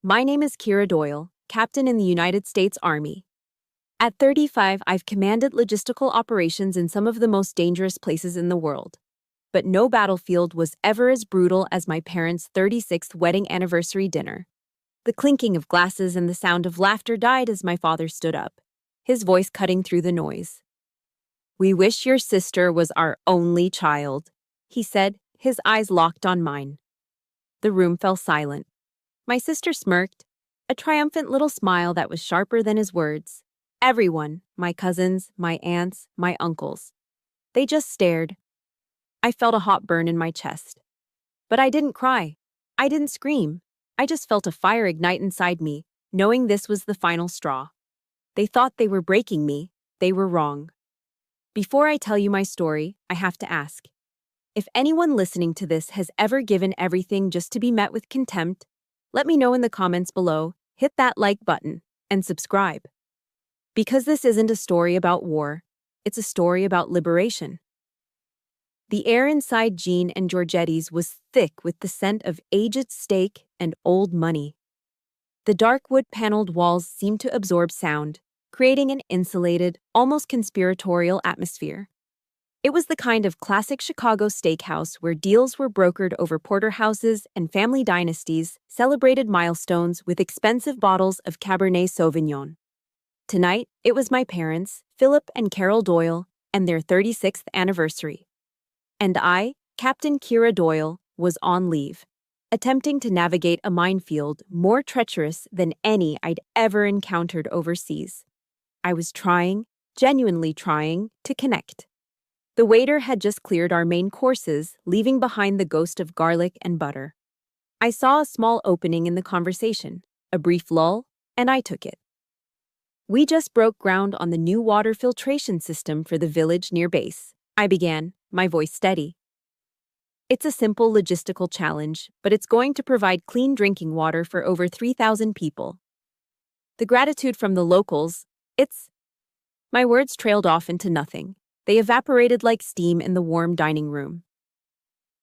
My name is Kira Doyle, Captain in the United States Army. At 35, I've commanded logistical operations in some of the most dangerous places in the world. But no battlefield was ever as brutal as my parents' 36th wedding anniversary dinner. The clinking of glasses and the sound of laughter died as my father stood up, his voice cutting through the noise. "We wish your sister was our only child," he said, his eyes locked on mine. The room fell silent. My sister smirked, a triumphant little smile that was sharper than his words. Everyone, my cousins, my aunts, my uncles. They just stared. I felt a hot burn in my chest. But I didn't cry. I didn't scream. I just felt a fire ignite inside me, knowing this was the final straw. They thought they were breaking me. They were wrong. Before I tell you my story, I have to ask. If anyone listening to this has ever given everything just to be met with contempt, let me know in the comments below, hit that like button, and subscribe. Because this isn't a story about war, it's a story about liberation. The air inside Jean and Georgetti's was thick with the scent of aged steak and old money. The dark wood-paneled walls seemed to absorb sound, creating an insulated, almost conspiratorial atmosphere. It was the kind of classic Chicago steakhouse where deals were brokered over porterhouses and family dynasties celebrated milestones with expensive bottles of Cabernet Sauvignon. Tonight, it was my parents, Philip and Carol Doyle, and their 36th anniversary. And I, Captain Kira Doyle, was on leave, attempting to navigate a minefield more treacherous than any I'd ever encountered overseas. I was trying, genuinely trying, to connect. The waiter had just cleared our main courses, leaving behind the ghost of garlic and butter. I saw a small opening in the conversation, a brief lull, and I took it. "We just broke ground on the new water filtration system for the village near base," I began, my voice steady. "It's a simple logistical challenge, but it's going to provide clean drinking water for over 3,000 people. The gratitude from the locals, it's..." My words trailed off into nothing. They evaporated like steam in the warm dining room.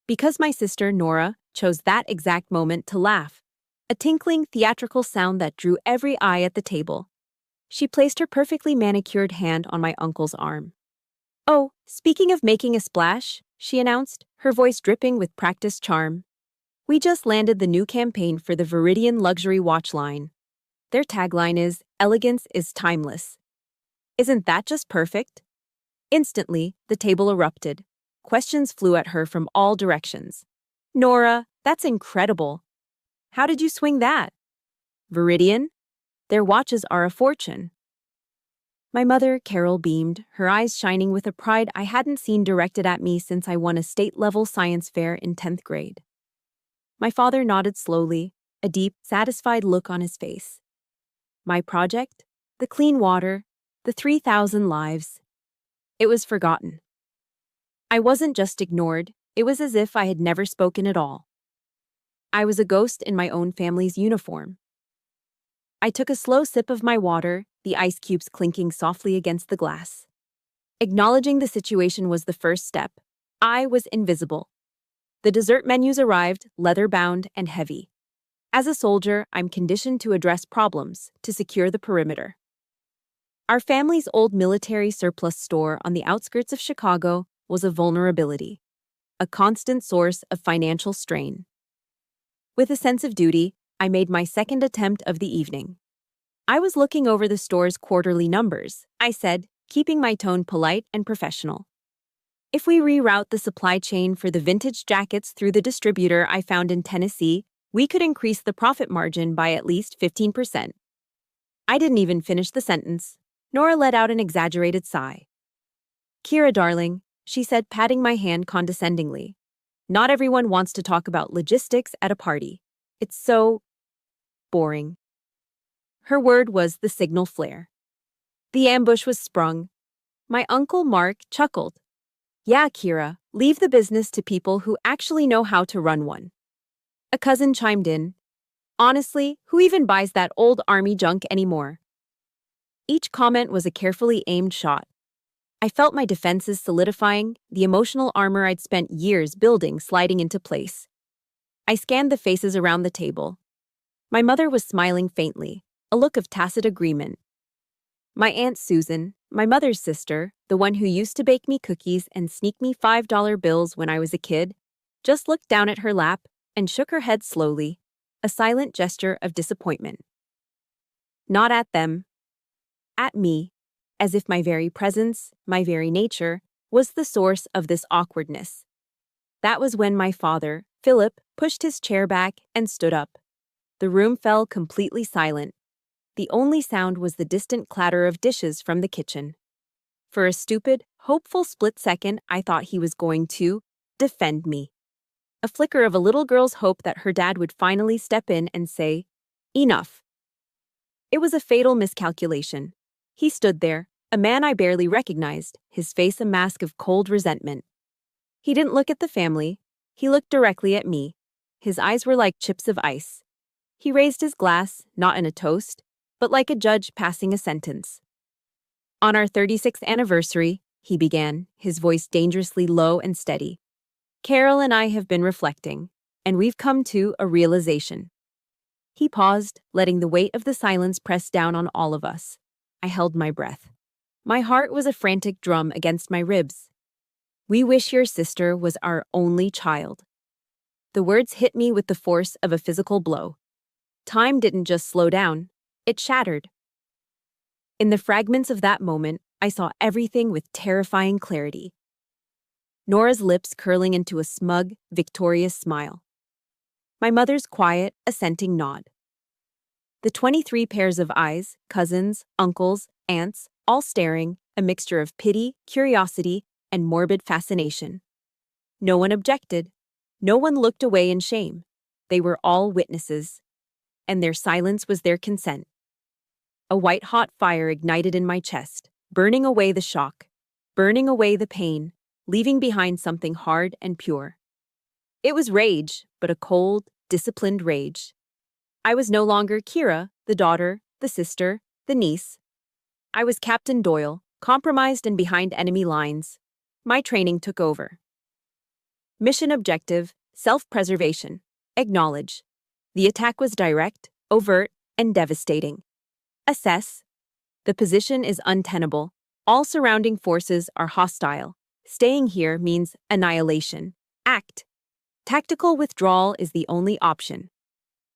Because my sister, Nora, chose that exact moment to laugh, a tinkling theatrical sound that drew every eye at the table. She placed her perfectly manicured hand on my uncle's arm. "Oh, speaking of making a splash," she announced, her voice dripping with practiced charm. "We just landed the new campaign for the Viridian luxury watch line. Their tagline is, 'Elegance is timeless.' Isn't that just perfect?" Instantly, the table erupted. Questions flew at her from all directions. "Nora, that's incredible. How did you swing that? Viridian? Their watches are a fortune." My mother, Carol, beamed, her eyes shining with a pride I hadn't seen directed at me since I won a state-level science fair in 10th grade. My father nodded slowly, a deep, satisfied look on his face. My project? The clean water, the 3,000 lives. It was forgotten. I wasn't just ignored, it was as if I had never spoken at all. I was a ghost in my own family's uniform. I took a slow sip of my water, the ice cubes clinking softly against the glass. Acknowledging the situation was the first step. I was invisible. The dessert menus arrived, leather-bound and heavy. As a soldier, I'm conditioned to address problems, to secure the perimeter. Our family's old military surplus store on the outskirts of Chicago was a vulnerability, a constant source of financial strain. With a sense of duty, I made my second attempt of the evening. I was looking over the store's quarterly numbers, I said, keeping my tone polite and professional. "If we reroute the supply chain for the vintage jackets through the distributor I found in Tennessee, we could increase the profit margin by at least 15%. I didn't even finish the sentence. Nora let out an exaggerated sigh. "Kira, darling," she said, patting my hand condescendingly. "Not everyone wants to talk about logistics at a party. It's so boring." Her word was the signal flare. The ambush was sprung. My uncle Mark chuckled. "Yeah, Kira, leave the business to people who actually know how to run one." A cousin chimed in. "Honestly, who even buys that old army junk anymore?" Each comment was a carefully aimed shot. I felt my defenses solidifying, the emotional armor I'd spent years building sliding into place. I scanned the faces around the table. My mother was smiling faintly, a look of tacit agreement. My Aunt Susan, my mother's sister, the one who used to bake me cookies and sneak me $5 bills when I was a kid, just looked down at her lap and shook her head slowly, a silent gesture of disappointment. Not at them, at me, as if my very presence, my very nature, was the source of this awkwardness. That was when my father, Philip, pushed his chair back and stood up. The room fell completely silent. The only sound was the distant clatter of dishes from the kitchen. For a stupid, hopeful split second, I thought he was going to defend me. A flicker of a little girl's hope that her dad would finally step in and say, "Enough." It was a fatal miscalculation. He stood there, a man I barely recognized, his face a mask of cold resentment. He didn't look at the family. He looked directly at me. His eyes were like chips of ice. He raised his glass, not in a toast, but like a judge passing a sentence. "On our 36th anniversary," he began, his voice dangerously low and steady, "Carol and I have been reflecting, and we've come to a realization." He paused, letting the weight of the silence press down on all of us. I held my breath. My heart was a frantic drum against my ribs. "We wish your sister was our only child." The words hit me with the force of a physical blow. Time didn't just slow down, it shattered. In the fragments of that moment, I saw everything with terrifying clarity. Nora's lips curling into a smug, victorious smile. My mother's quiet, assenting nod. The 23 pairs of eyes, cousins, uncles, aunts, all staring, a mixture of pity, curiosity, and morbid fascination. No one objected. No one looked away in shame. They were all witnesses. And their silence was their consent. A white-hot fire ignited in my chest, burning away the shock, burning away the pain, leaving behind something hard and pure. It was rage, but a cold, disciplined rage. I was no longer Kira, the daughter, the sister, the niece. I was Captain Doyle, compromised and behind enemy lines. My training took over. Mission objective, self-preservation. Acknowledge. The attack was direct, overt, and devastating. Assess. The position is untenable. All surrounding forces are hostile. Staying here means annihilation. Act. Tactical withdrawal is the only option.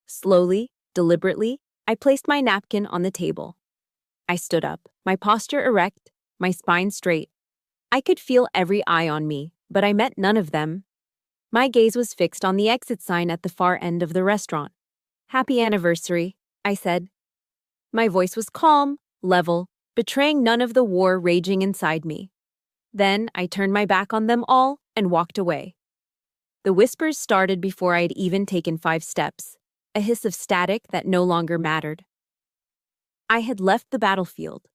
Slowly, deliberately, I placed my napkin on the table. I stood up, my posture erect, my spine straight. I could feel every eye on me, but I met none of them. My gaze was fixed on the exit sign at the far end of the restaurant. "Happy anniversary," I said. My voice was calm, level, betraying none of the war raging inside me. Then I turned my back on them all and walked away. The whispers started before I had even taken 5 steps, a hiss of static that no longer mattered. I had left the battlefield.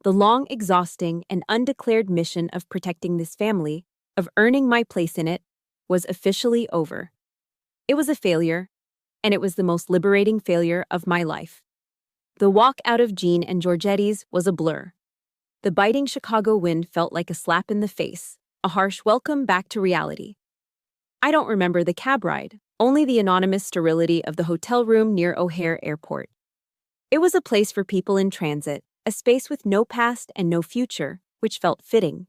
The long, exhausting, and undeclared mission of protecting this family, of earning my place in it, was officially over. It was a failure, and it was the most liberating failure of my life. The walk out of Jean and Georgetti's was a blur. The biting Chicago wind felt like a slap in the face, a harsh welcome back to reality. I don't remember the cab ride, only the anonymous sterility of the hotel room near O'Hare Airport. It was a place for people in transit, a space with no past and no future, which felt fitting.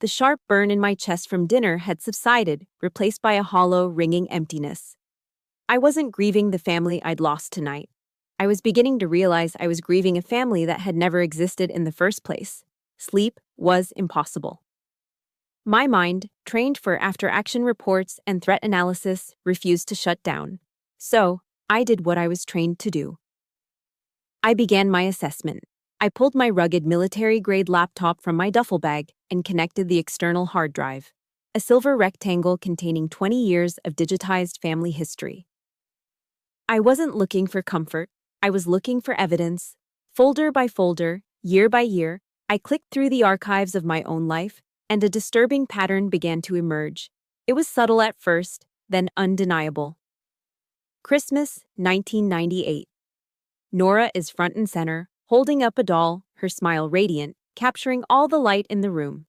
The sharp burn in my chest from dinner had subsided, replaced by a hollow, ringing emptiness. I wasn't grieving the family I'd lost tonight. I was beginning to realize I was grieving a family that had never existed in the first place. Sleep was impossible. My mind, trained for after-action reports and threat analysis, refused to shut down. So, I did what I was trained to do. I began my assessment. I pulled my rugged military-grade laptop from my duffel bag and connected the external hard drive, a silver rectangle containing 20 years of digitized family history. I wasn't looking for comfort. I was looking for evidence. Folder by folder, year by year, I clicked through the archives of my own life, and a disturbing pattern began to emerge. It was subtle at first, then undeniable. Christmas, 1998. Nora is front and center, holding up a doll, her smile radiant, capturing all the light in the room.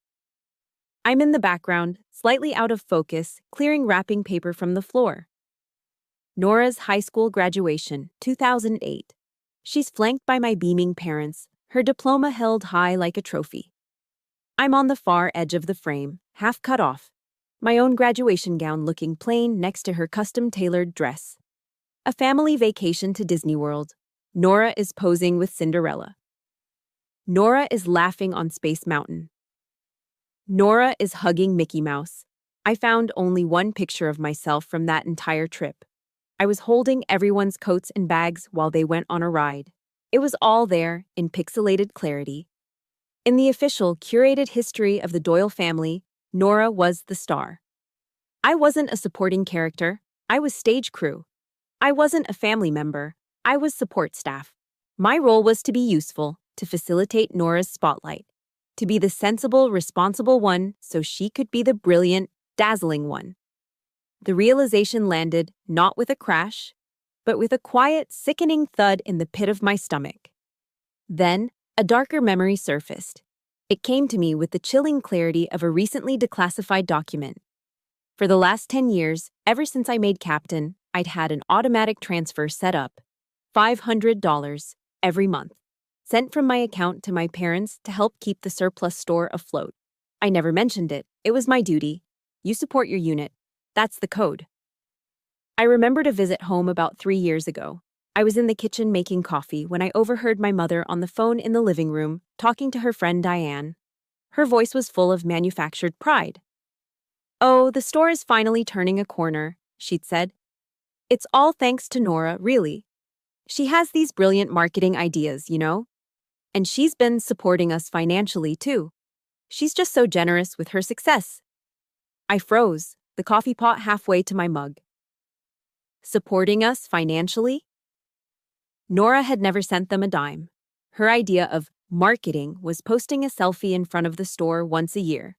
I'm in the background, slightly out of focus, clearing wrapping paper from the floor. Nora's high school graduation, 2008. She's flanked by my beaming parents, her diploma held high like a trophy. I'm on the far edge of the frame, half cut off, my own graduation gown looking plain next to her custom-tailored dress. A family vacation to Disney World. Nora is posing with Cinderella. Nora is laughing on Space Mountain. Nora is hugging Mickey Mouse. I found only one picture of myself from that entire trip. I was holding everyone's coats and bags while they went on a ride. It was all there, in pixelated clarity. In the official, curated history of the Doyle family, Nora was the star. I wasn't a supporting character, I was stage crew. I wasn't a family member, I was support staff. My role was to be useful, to facilitate Nora's spotlight, to be the sensible, responsible one so she could be the brilliant, dazzling one. The realization landed not with a crash, but with a quiet, sickening thud in the pit of my stomach. Then, a darker memory surfaced. It came to me with the chilling clarity of a recently declassified document. For the last 10 years, ever since I made captain, I'd had an automatic transfer set up, $500 every month, sent from my account to my parents to help keep the surplus store afloat. I never mentioned it. It was my duty. You support your unit. That's the code. I remembered a visit home about 3 years ago. I was in the kitchen making coffee when I overheard my mother on the phone in the living room talking to her friend Diane. Her voice was full of manufactured pride. "Oh, the store is finally turning a corner," she'd said. "It's all thanks to Nora, really. She has these brilliant marketing ideas, you know? And she's been supporting us financially, too. She's just so generous with her success." I froze, the coffee pot halfway to my mug. Supporting us financially? Nora had never sent them a dime. Her idea of marketing was posting a selfie in front of the store once a year.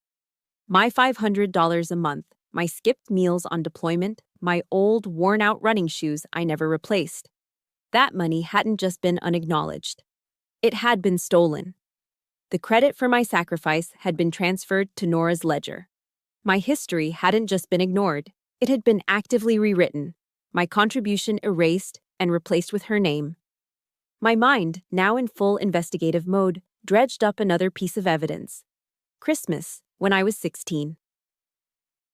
My $500 a month, my skipped meals on deployment, my old, worn-out running shoes I never replaced. That money hadn't just been unacknowledged. It had been stolen. The credit for my sacrifice had been transferred to Nora's ledger. My history hadn't just been ignored, it had been actively rewritten, my contribution erased and replaced with her name. My mind, now in full investigative mode, dredged up another piece of evidence. Christmas, when I was 16.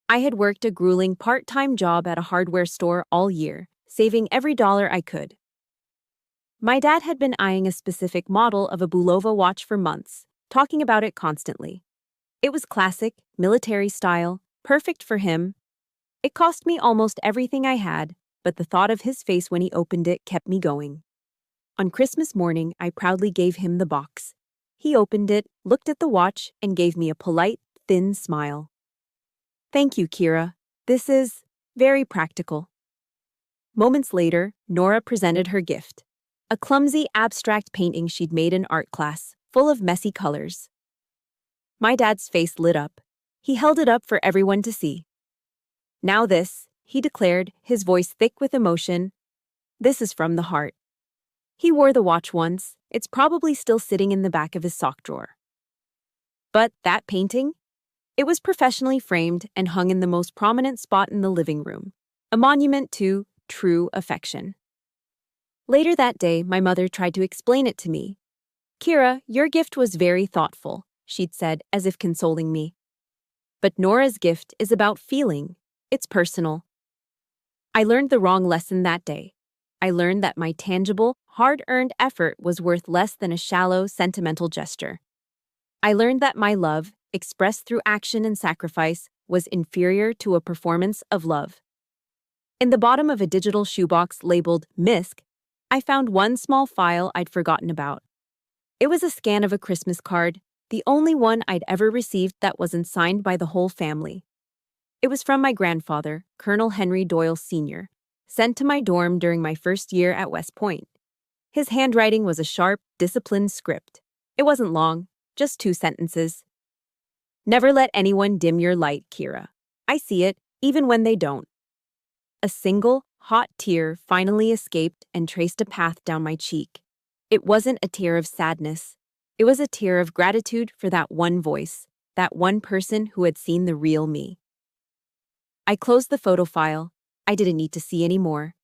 I had worked a grueling part-time job at a hardware store all year, saving every dollar I could. My dad had been eyeing a specific model of a Bulova watch for months, talking about it constantly. It was classic, military style, perfect for him. It cost me almost everything I had, but the thought of his face when he opened it kept me going. On Christmas morning, I proudly gave him the box. He opened it, looked at the watch, and gave me a polite, thin smile. "Thank you, Kira. This is very practical." Moments later, Nora presented her gift. A clumsy, abstract painting she'd made in art class, full of messy colors. My dad's face lit up. He held it up for everyone to see. "Now this," he declared, his voice thick with emotion. "This is from the heart." He wore the watch once. It's probably still sitting in the back of his sock drawer. But that painting? It was professionally framed and hung in the most prominent spot in the living room, a monument to true affection. Later that day, my mother tried to explain it to me. "Kira, your gift was very thoughtful," she'd said, as if consoling me. "But Nora's gift is about feeling. It's personal." I learned the wrong lesson that day. I learned that my tangible, hard-earned effort was worth less than a shallow, sentimental gesture. I learned that my love, expressed through action and sacrifice, was inferior to a performance of love. In the bottom of a digital shoebox labeled MISC, I found one small file I'd forgotten about. It was a scan of a Christmas card, the only one I'd ever received that wasn't signed by the whole family. It was from my grandfather, Colonel Henry Doyle Sr., sent to my dorm during my first year at West Point. His handwriting was a sharp, disciplined script. It wasn't long, just 2 sentences. "Never let anyone dim your light, Kira. I see it, even when they don't." A single, hot tear finally escaped and traced a path down my cheek. It wasn't a tear of sadness. It was a tear of gratitude for that one voice, that one person who had seen the real me. I closed the photo file. I didn't need to see any more.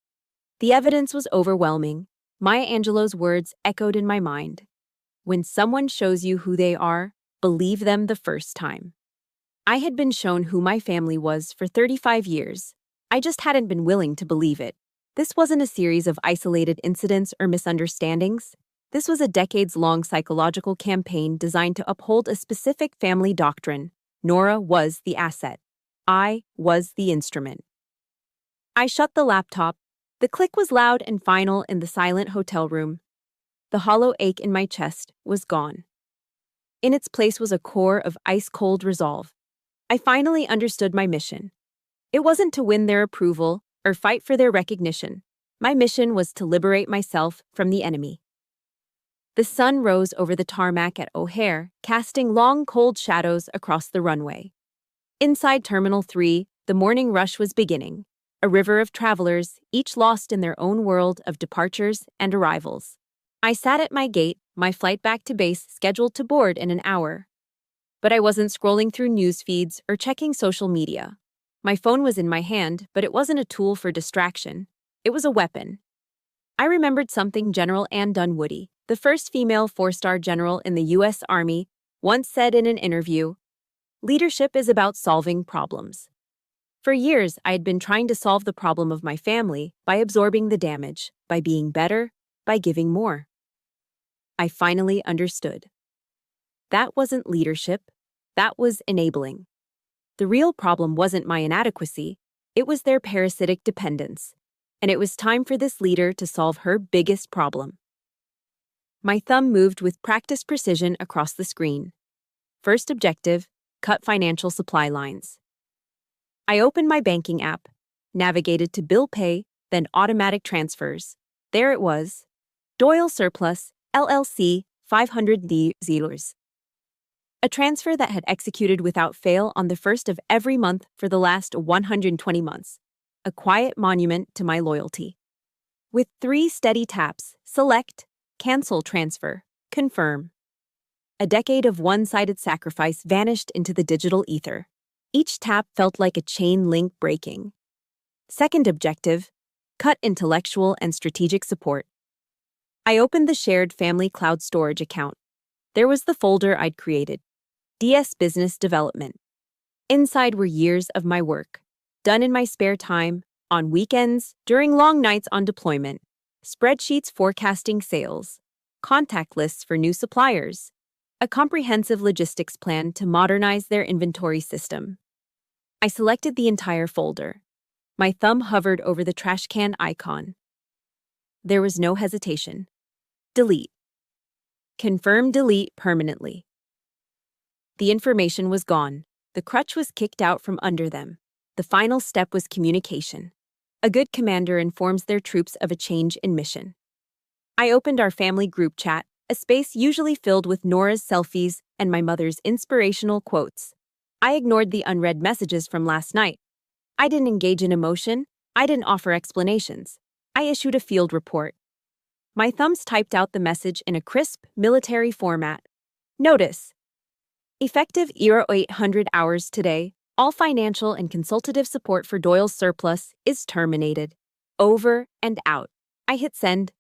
The evidence was overwhelming. Maya Angelou's words echoed in my mind. When someone shows you who they are, believe them the first time. I had been shown who my family was for 35 years. I just hadn't been willing to believe it. This wasn't a series of isolated incidents or misunderstandings. This was a decades-long psychological campaign designed to uphold a specific family doctrine. Nora was the asset. I was the instrument. I shut the laptop. The click was loud and final in the silent hotel room. The hollow ache in my chest was gone. In its place was a core of ice-cold resolve. I finally understood my mission. It wasn't to win their approval or fight for their recognition. My mission was to liberate myself from the enemy. The sun rose over the tarmac at O'Hare, casting long, cold shadows across the runway. Inside Terminal 3, the morning rush was beginning, a river of travelers, each lost in their own world of departures and arrivals. I sat at my gate, my flight back to base scheduled to board in an hour. But I wasn't scrolling through news feeds or checking social media. My phone was in my hand, but it wasn't a tool for distraction. It was a weapon. I remembered something General Ann Dunwoody, the first female four-star general in the U.S. Army, once said in an interview, "Leadership is about solving problems." For years, I had been trying to solve the problem of my family by absorbing the damage, by being better, by giving more. I finally understood. That wasn't leadership. That was enabling. The real problem wasn't my inadequacy. It was their parasitic dependence. And it was time for this leader to solve her biggest problem. My thumb moved with practiced precision across the screen. First objective, cut financial supply lines. I opened my banking app, navigated to bill pay, then automatic transfers. There it was. Doyle Surplus, LLC, $500. A transfer that had executed without fail on the first of every month for the last 120 months. A quiet monument to my loyalty. With 3 steady taps, select, cancel transfer, confirm. A decade of one-sided sacrifice vanished into the digital ether. Each tap felt like a chain link breaking. Second objective, cut intellectual and strategic support. I opened the shared family cloud storage account. There was the folder I'd created, DS Business Development. Inside were years of my work, done in my spare time, on weekends, during long nights on deployment, spreadsheets forecasting sales, contact lists for new suppliers, a comprehensive logistics plan to modernize their inventory system. I selected the entire folder. My thumb hovered over the trash can icon. There was no hesitation. Delete. Confirm delete permanently. The information was gone. The crutch was kicked out from under them. The final step was communication. A good commander informs their troops of a change in mission. I opened our family group chat, a space usually filled with Nora's selfies and my mother's inspirational quotes. I ignored the unread messages from last night. I didn't engage in emotion. I didn't offer explanations. I issued a field report. My thumbs typed out the message in a crisp, military format. Notice. Effective 800 hours today, all financial and consultative support for Doyle's Surplus is terminated. Over and out. I hit send.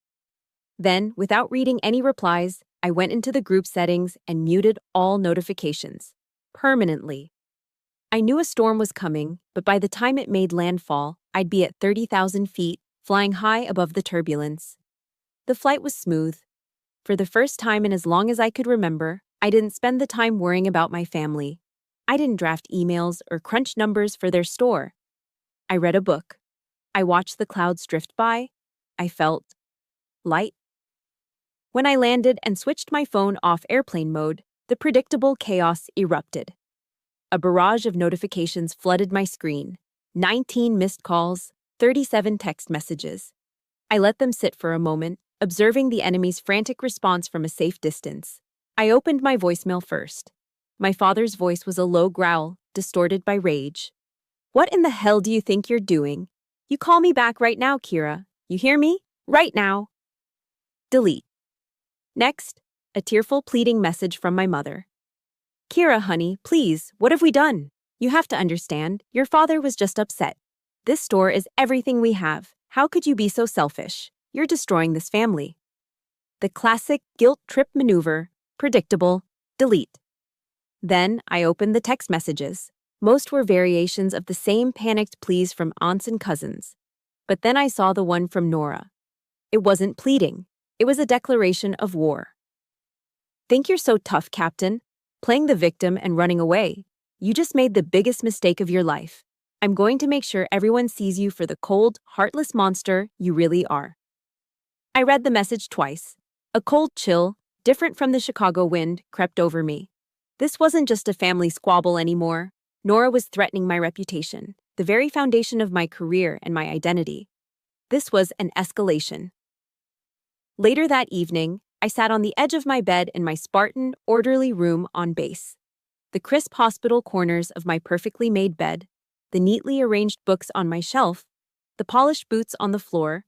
Then, without reading any replies, I went into the group settings and muted all notifications. Permanently. I knew a storm was coming, but by the time it made landfall, I'd be at 30,000 feet, flying high above the turbulence. The flight was smooth. For the first time in as long as I could remember, I didn't spend the time worrying about my family. I didn't draft emails or crunch numbers for their store. I read a book. I watched the clouds drift by. I felt light. When I landed and switched my phone off airplane mode, the predictable chaos erupted. A barrage of notifications flooded my screen. 19 missed calls, 37 text messages. I let them sit for a moment, observing the enemy's frantic response from a safe distance. I opened my voicemail first. My father's voice was a low growl, distorted by rage. "What in the hell do you think you're doing? You call me back right now, Kira. You hear me? Right now." Delete. Next, a tearful pleading message from my mother. "Kira, honey, please, what have we done? You have to understand, your father was just upset. This store is everything we have. How could you be so selfish? You're destroying this family. The classic guilt trip maneuver, predictable, delete. Then I opened the text messages. Most were variations of the same panicked pleas from aunts and cousins. But then I saw the one from Nora. It wasn't pleading. It was a declaration of war. Think you're so tough, Captain? Playing the victim and running away. You just made the biggest mistake of your life. I'm going to make sure everyone sees you for the cold, heartless monster you really are. I read the message twice. A cold chill, different from the Chicago wind, crept over me. This wasn't just a family squabble anymore. Nora was threatening my reputation, the very foundation of my career and my identity. This was an escalation. Later that evening, I sat on the edge of my bed in my Spartan, orderly room on base. The crisp hospital corners of my perfectly made bed, the neatly arranged books on my shelf, the polished boots on the floor.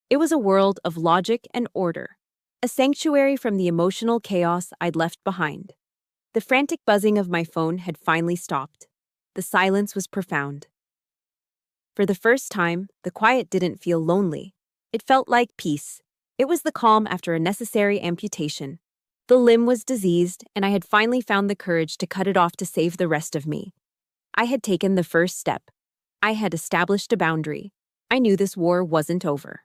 It was a world of logic and order, a sanctuary from the emotional chaos I'd left behind. The frantic buzzing of my phone had finally stopped. The silence was profound. For the first time, the quiet didn't feel lonely. It felt like peace. It was the calm after a necessary amputation. The limb was diseased, and I had finally found the courage to cut it off to save the rest of me. I had taken the first step. I had established a boundary. I knew this war wasn't over.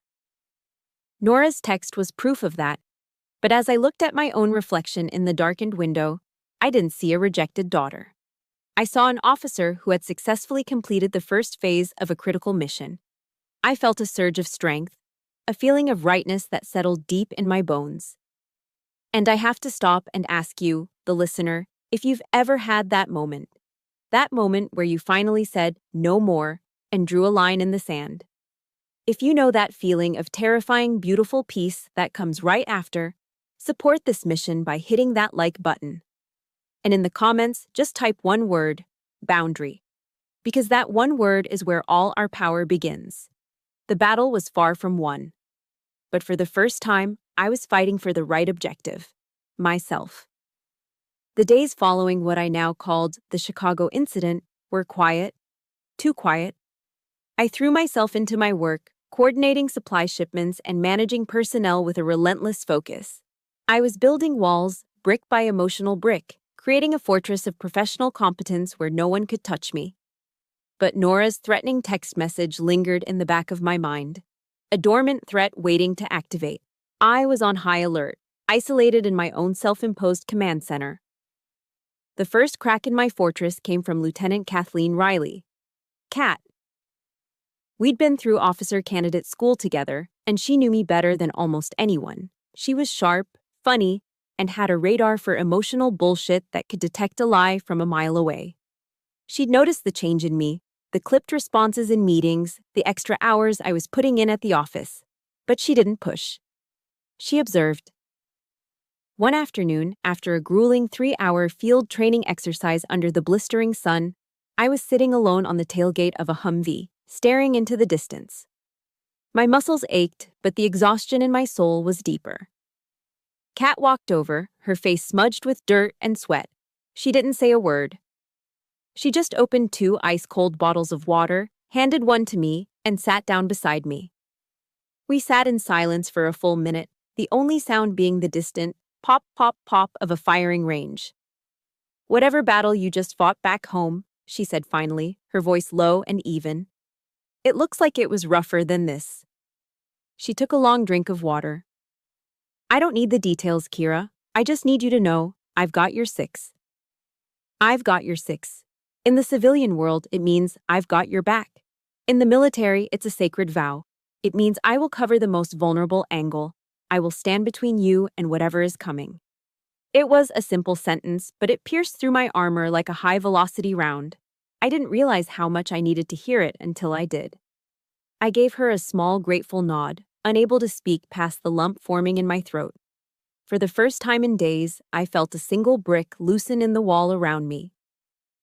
Nora's text was proof of that, but as I looked at my own reflection in the darkened window, I didn't see a rejected daughter. I saw an officer who had successfully completed the first phase of a critical mission. I felt a surge of strength, a feeling of rightness that settled deep in my bones. And I have to stop and ask you, the listener, if you've ever had that moment where you finally said, no more, and drew a line in the sand. If you know that feeling of terrifying, beautiful peace that comes right after, support this mission by hitting that like button. And in the comments, just type one word, boundary. Because that one word is where all our power begins. The battle was far from won. But for the first time, I was fighting for the right objective, myself. The days following what I now called the Chicago incident were quiet, too quiet. I threw myself into my work, coordinating supply shipments and managing personnel with a relentless focus. I was building walls, brick by emotional brick, creating a fortress of professional competence where no one could touch me. But Nora's threatening text message lingered in the back of my mind, a dormant threat waiting to activate. I was on high alert, isolated in my own self-imposed command center. The first crack in my fortress came from Lieutenant Kathleen Riley. Kat. We'd been through officer candidate school together, and she knew me better than almost anyone. She was sharp, funny, and had a radar for emotional bullshit that could detect a lie from a mile away. She'd noticed the change in me, the clipped responses in meetings, the extra hours I was putting in at the office. But she didn't push. She observed. One afternoon, after a grueling 3-hour field training exercise under the blistering sun, I was sitting alone on the tailgate of a Humvee, staring into the distance. My muscles ached, but the exhaustion in my soul was deeper. Kat walked over, her face smudged with dirt and sweat. She didn't say a word. She just opened 2 ice-cold bottles of water, handed one to me, and sat down beside me. We sat in silence for a full minute, the only sound being the distant pop, pop, pop of a firing range. Whatever battle you just fought back home, she said finally, her voice low and even. It looks like it was rougher than this. She took a long drink of water. I don't need the details, Kira. I just need you to know, I've got your 6. I've got your 6. In the civilian world, it means I've got your back. In the military, it's a sacred vow. It means I will cover the most vulnerable angle. I will stand between you and whatever is coming. It was a simple sentence, but it pierced through my armor like a high-velocity round. I didn't realize how much I needed to hear it until I did. I gave her a small, grateful nod, unable to speak past the lump forming in my throat. For the first time in days, I felt a single brick loosen in the wall around me.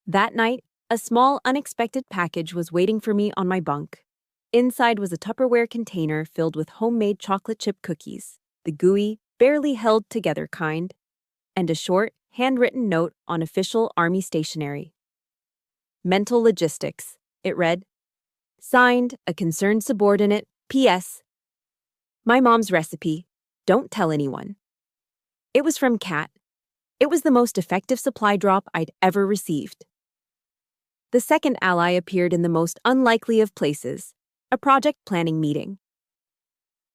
That night, a small, unexpected package was waiting for me on my bunk. Inside was a Tupperware container filled with homemade chocolate chip cookies, the gooey, barely held together kind, and a short, handwritten note on official Army stationery. Mental logistics, it read. Signed, a concerned subordinate, P.S. My mom's recipe. Don't tell anyone. It was from Kat. It was the most effective supply drop I'd ever received. The second ally appeared in the most unlikely of places, a project planning meeting.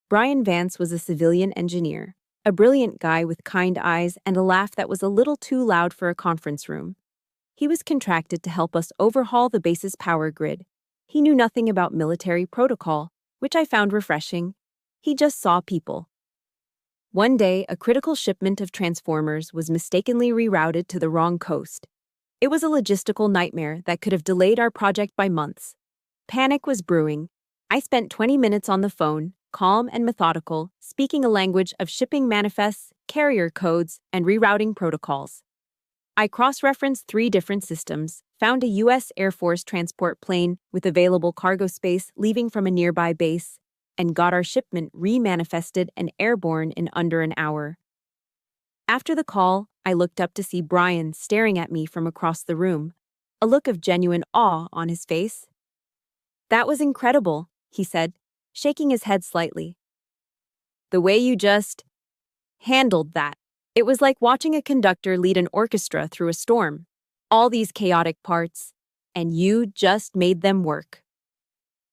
Brian Vance was a civilian engineer, a brilliant guy with kind eyes and a laugh that was a little too loud for a conference room. He was contracted to help us overhaul the base's power grid. He knew nothing about military protocol, which I found refreshing. He just saw people. One day, a critical shipment of transformers was mistakenly rerouted to the wrong coast. It was a logistical nightmare that could have delayed our project by months. Panic was brewing. I spent 20 minutes on the phone, calm and methodical, speaking a language of shipping manifests, carrier codes, and rerouting protocols. I cross-referenced 3 different systems, found a U.S. Air Force transport plane with available cargo space leaving from a nearby base, and got our shipment remanifested and airborne in under an hour. After the call, I looked up to see Brian staring at me from across the room, a look of genuine awe on his face. "That was incredible," he said, shaking his head slightly. "The way you just handled that. It was like watching a conductor lead an orchestra through a storm. All these chaotic parts, and you just made them work."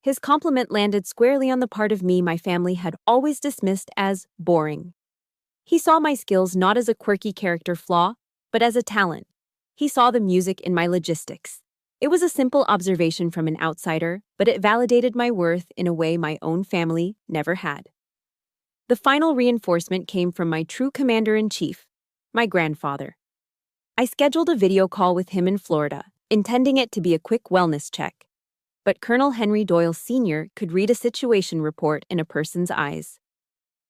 His compliment landed squarely on the part of me my family had always dismissed as boring. He saw my skills not as a quirky character flaw, but as a talent. He saw the music in my logistics. It was a simple observation from an outsider, but it validated my worth in a way my own family never had. The final reinforcement came from my true commander-in-chief, my grandfather. I scheduled a video call with him in Florida, intending it to be a quick wellness check. But Colonel Henry Doyle Sr. could read a situation report in a person's eyes.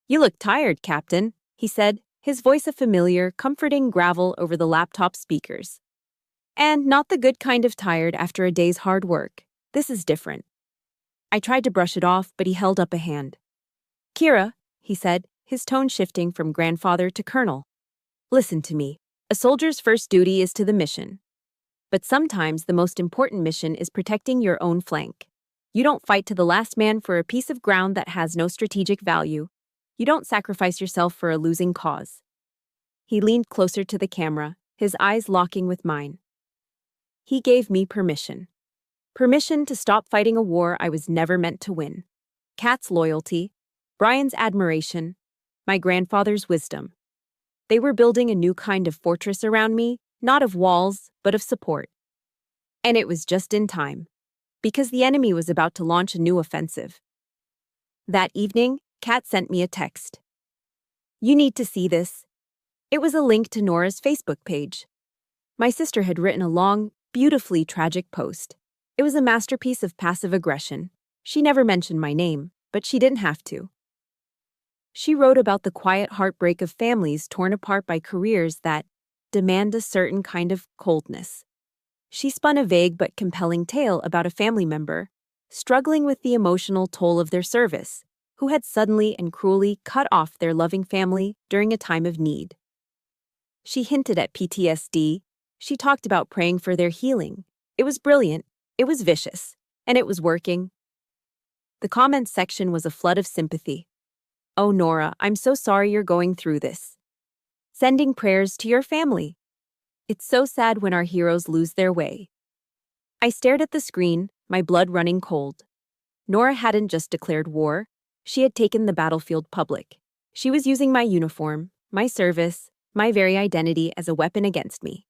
"You look tired, Captain," he said, his voice a familiar, comforting gravel over the laptop speakers. "And not the good kind of tired after a day's hard work. This is different." I tried to brush it off, but he held up a hand. "Kira," he said, his tone shifting from grandfather to colonel. "Listen to me. A soldier's first duty is to the mission. But sometimes the most important mission is protecting your own flank. You don't fight to the last man for a piece of ground that has no strategic value. You don't sacrifice yourself for a losing cause." He leaned closer to the camera, his eyes locking with mine. He gave me permission. Permission to stop fighting a war I was never meant to win. Kat's loyalty, Brian's admiration, my grandfather's wisdom. They were building a new kind of fortress around me, not of walls, but of support. And it was just in time, because the enemy was about to launch a new offensive. That evening, Kat sent me a text. "You need to see this." It was a link to Nora's Facebook page. My sister had written a long, beautifully tragic post. It was a masterpiece of passive aggression. She never mentioned my name, but she didn't have to. She wrote about the quiet heartbreak of families torn apart by careers that demand a certain kind of coldness. She spun a vague but compelling tale about a family member struggling with the emotional toll of their service, who had suddenly and cruelly cut off their loving family during a time of need. She hinted at PTSD. She talked about praying for their healing. It was brilliant, it was vicious, and it was working. The comments section was a flood of sympathy. "Oh, Nora, I'm so sorry you're going through this. Sending prayers to your family. It's so sad when our heroes lose their way." I stared at the screen, my blood running cold. Nora hadn't just declared war. She had taken the battlefield public. She was using my uniform, my service, my very identity as a weapon against me.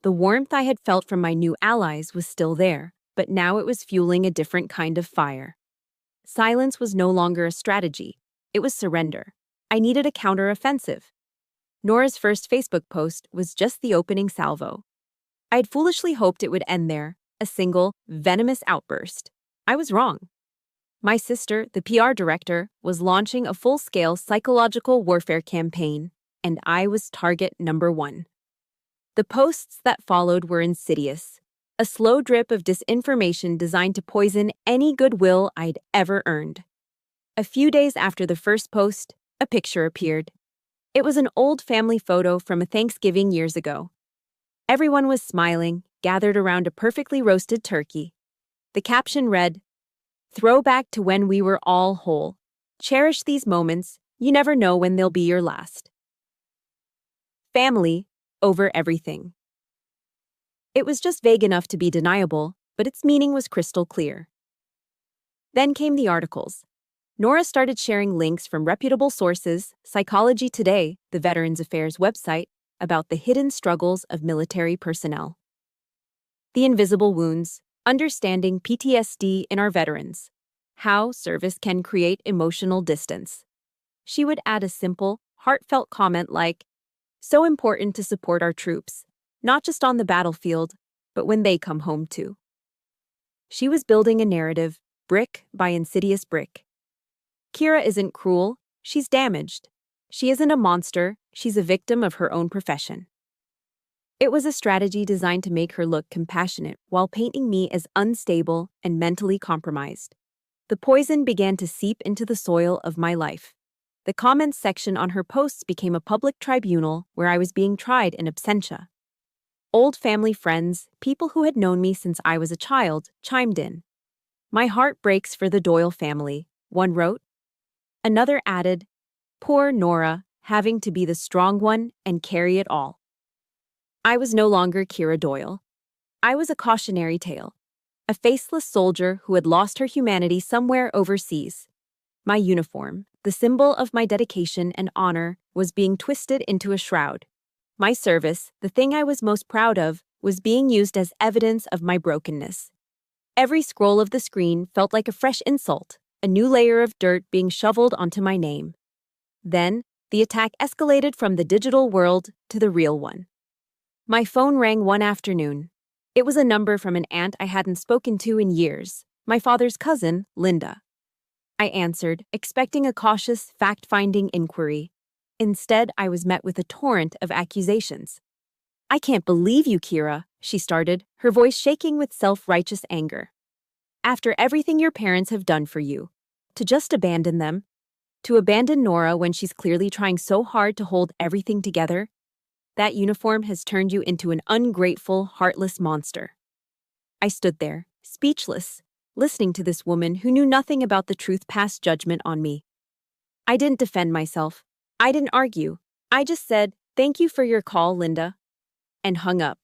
The warmth I had felt from my new allies was still there, but now it was fueling a different kind of fire. Silence was no longer a strategy. It was surrender. I needed a counter-offensive. Nora's first Facebook post was just the opening salvo. I had foolishly hoped it would end there, a single, venomous outburst. I was wrong. My sister, the PR director, was launching a full-scale psychological warfare campaign, and I was target number 1. The posts that followed were insidious, a slow drip of disinformation designed to poison any goodwill I'd ever earned. A few days after the first post, a picture appeared. It was an old family photo from a Thanksgiving years ago. Everyone was smiling, gathered around a perfectly roasted turkey. The caption read, Throwback to when we were all whole. Cherish these moments, you never know when they'll be your last. Family, over everything. It was just vague enough to be deniable, but its meaning was crystal clear. Then came the articles. Nora started sharing links from reputable sources, Psychology Today, the Veterans Affairs website, about the hidden struggles of military personnel. The invisible wounds, understanding PTSD in our veterans. How service can create emotional distance. She would add a simple, heartfelt comment like, "So important to support our troops, not just on the battlefield, but when they come home too." She was building a narrative, brick by insidious brick. Kira isn't cruel, she's damaged. She isn't a monster, she's a victim of her own profession. It was a strategy designed to make her look compassionate while painting me as unstable and mentally compromised. The poison began to seep into the soil of my life. The comments section on her posts became a public tribunal where I was being tried in absentia. Old family friends, people who had known me since I was a child, chimed in. "My heart breaks for the Doyle family," one wrote. Another added, "Poor Nora, having to be the strong one and carry it all." I was no longer Kira Doyle. I was a cautionary tale, a faceless soldier who had lost her humanity somewhere overseas. My uniform, the symbol of my dedication and honor, was being twisted into a shroud. My service, the thing I was most proud of, was being used as evidence of my brokenness. Every scroll of the screen felt like a fresh insult, a new layer of dirt being shoveled onto my name. Then, the attack escalated from the digital world to the real one. My phone rang one afternoon. It was a number from an aunt I hadn't spoken to in years, my father's cousin, Linda. I answered, expecting a cautious, fact-finding inquiry. Instead, I was met with a torrent of accusations. "I can't believe you, Kira," she started, her voice shaking with self-righteous anger. "After everything your parents have done for you, to just abandon them, to abandon Nora when she's clearly trying so hard to hold everything together, that uniform has turned you into an ungrateful, heartless monster." I stood there, speechless, listening to this woman who knew nothing about the truth passed judgment on me. I didn't defend myself. I didn't argue. I just said, "Thank you for your call, Linda," and hung up.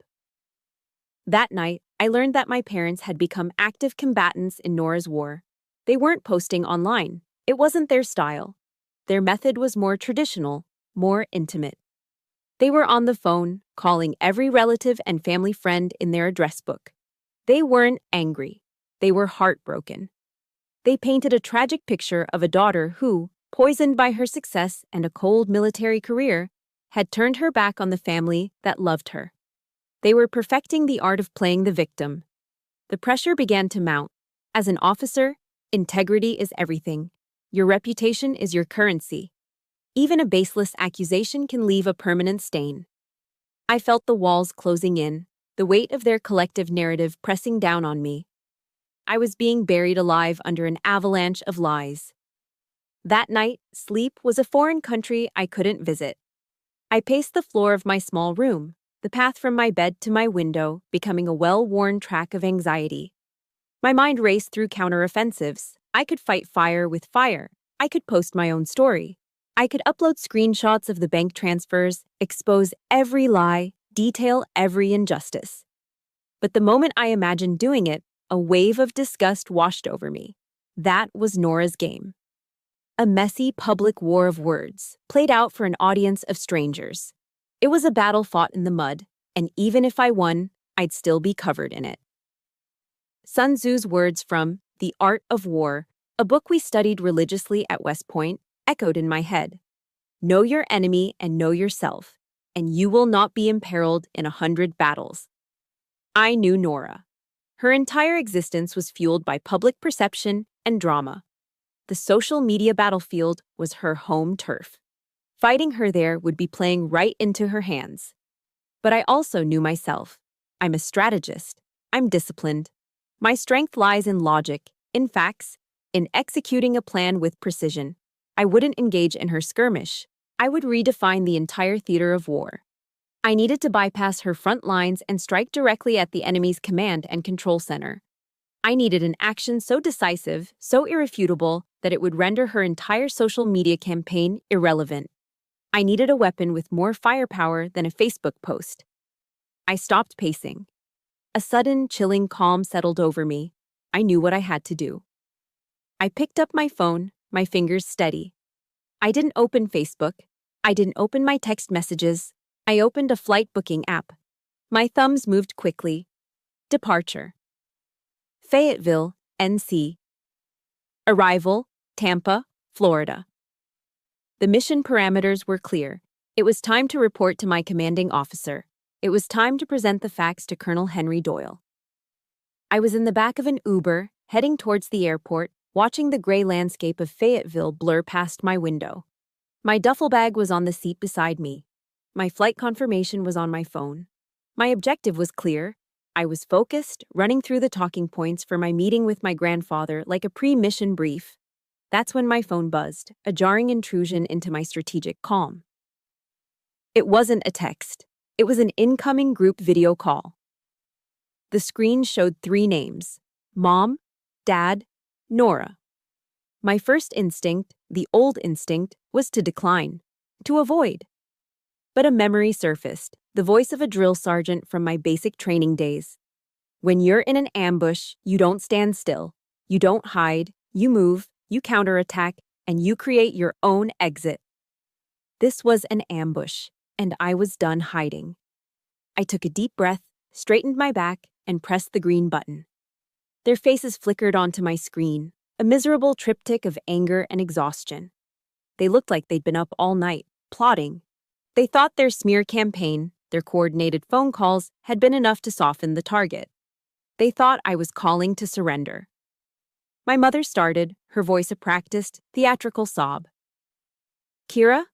That night, I learned that my parents had become active combatants in Nora's war. They weren't posting online. It wasn't their style. Their method was more traditional, more intimate. They were on the phone, calling every relative and family friend in their address book. They weren't angry. They were heartbroken. They painted a tragic picture of a daughter who, poisoned by her success and a cold military career, had turned her back on the family that loved her. They were perfecting the art of playing the victim. The pressure began to mount. As an officer, integrity is everything. Your reputation is your currency. Even a baseless accusation can leave a permanent stain. I felt the walls closing in, the weight of their collective narrative pressing down on me. I was being buried alive under an avalanche of lies. That night, sleep was a foreign country I couldn't visit. I paced the floor of my small room, the path from my bed to my window becoming a well-worn track of anxiety. My mind raced through counteroffensives. I could fight fire with fire. I could post my own story. I could upload screenshots of the bank transfers, expose every lie, detail every injustice. But the moment I imagined doing it, a wave of disgust washed over me. That was Nora's game. A messy public war of words, played out for an audience of strangers. It was a battle fought in the mud, and even if I won, I'd still be covered in it. Sun Tzu's words from The Art of War, a book we studied religiously at West Point, echoed in my head. Know your enemy and know yourself, and you will not be imperiled in 100 battles. I knew Nora. Her entire existence was fueled by public perception and drama. The social media battlefield was her home turf. Fighting her there would be playing right into her hands. But I also knew myself. I'm a strategist. I'm disciplined. My strength lies in logic, in facts, in executing a plan with precision. I wouldn't engage in her skirmish. I would redefine the entire theater of war. I needed to bypass her front lines and strike directly at the enemy's command and control center. I needed an action so decisive, so irrefutable, that it would render her entire social media campaign irrelevant. I needed a weapon with more firepower than a Facebook post. I stopped pacing. A sudden, chilling calm settled over me. I knew what I had to do. I picked up my phone, my fingers steady. I didn't open Facebook. I didn't open my text messages. I opened a flight booking app. My thumbs moved quickly. Departure: Fayetteville, NC. Arrival: Tampa, Florida. The mission parameters were clear. It was time to report to my commanding officer. It was time to present the facts to Colonel Henry Doyle. I was in the back of an Uber, heading towards the airport, watching the gray landscape of Fayetteville blur past my window. My duffel bag was on the seat beside me. My flight confirmation was on my phone. My objective was clear. I was focused, running through the talking points for my meeting with my grandfather like a pre-mission brief. That's when my phone buzzed, a jarring intrusion into my strategic calm. It wasn't a text. It was an incoming group video call. The screen showed 3 names: Mom, Dad, Nora. My first instinct, the old instinct, was to decline, to avoid. But a memory surfaced, the voice of a drill sergeant from my basic training days. When you're in an ambush, you don't stand still. You don't hide, you move, you counterattack, and you create your own exit. This was an ambush, and I was done hiding. I took a deep breath, straightened my back, and pressed the green button. Their faces flickered onto my screen, a miserable triptych of anger and exhaustion. They looked like they'd been up all night, plotting. They thought their smear campaign, their coordinated phone calls, had been enough to soften the target. They thought I was calling to surrender. My mother started, her voice a practiced, theatrical sob. "Kira?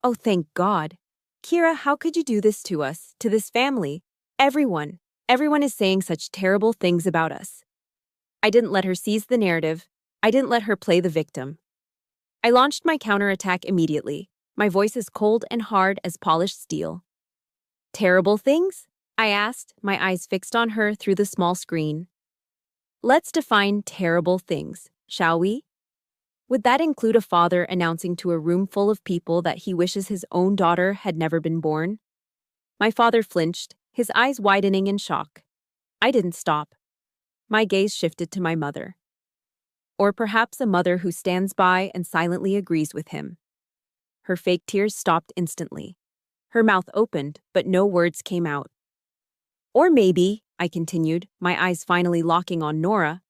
Oh, thank God. Kira, how could you do this to us, to this family? Everyone is saying such terrible things about us." I didn't let her seize the narrative. I didn't let her play the victim. I launched my counterattack immediately, my voice as cold and hard as polished steel. "Terrible things?" I asked, my eyes fixed on her through the small screen. "Let's define terrible things, shall we? Would that include a father announcing to a room full of people that he wishes his own daughter had never been born?" My father flinched, his eyes widening in shock. I didn't stop. My gaze shifted to my mother. Or perhaps a mother who stands by and silently agrees with him. Her fake tears stopped instantly. Her mouth opened, but no words came out. Or maybe, I continued, my eyes finally locking on Nora,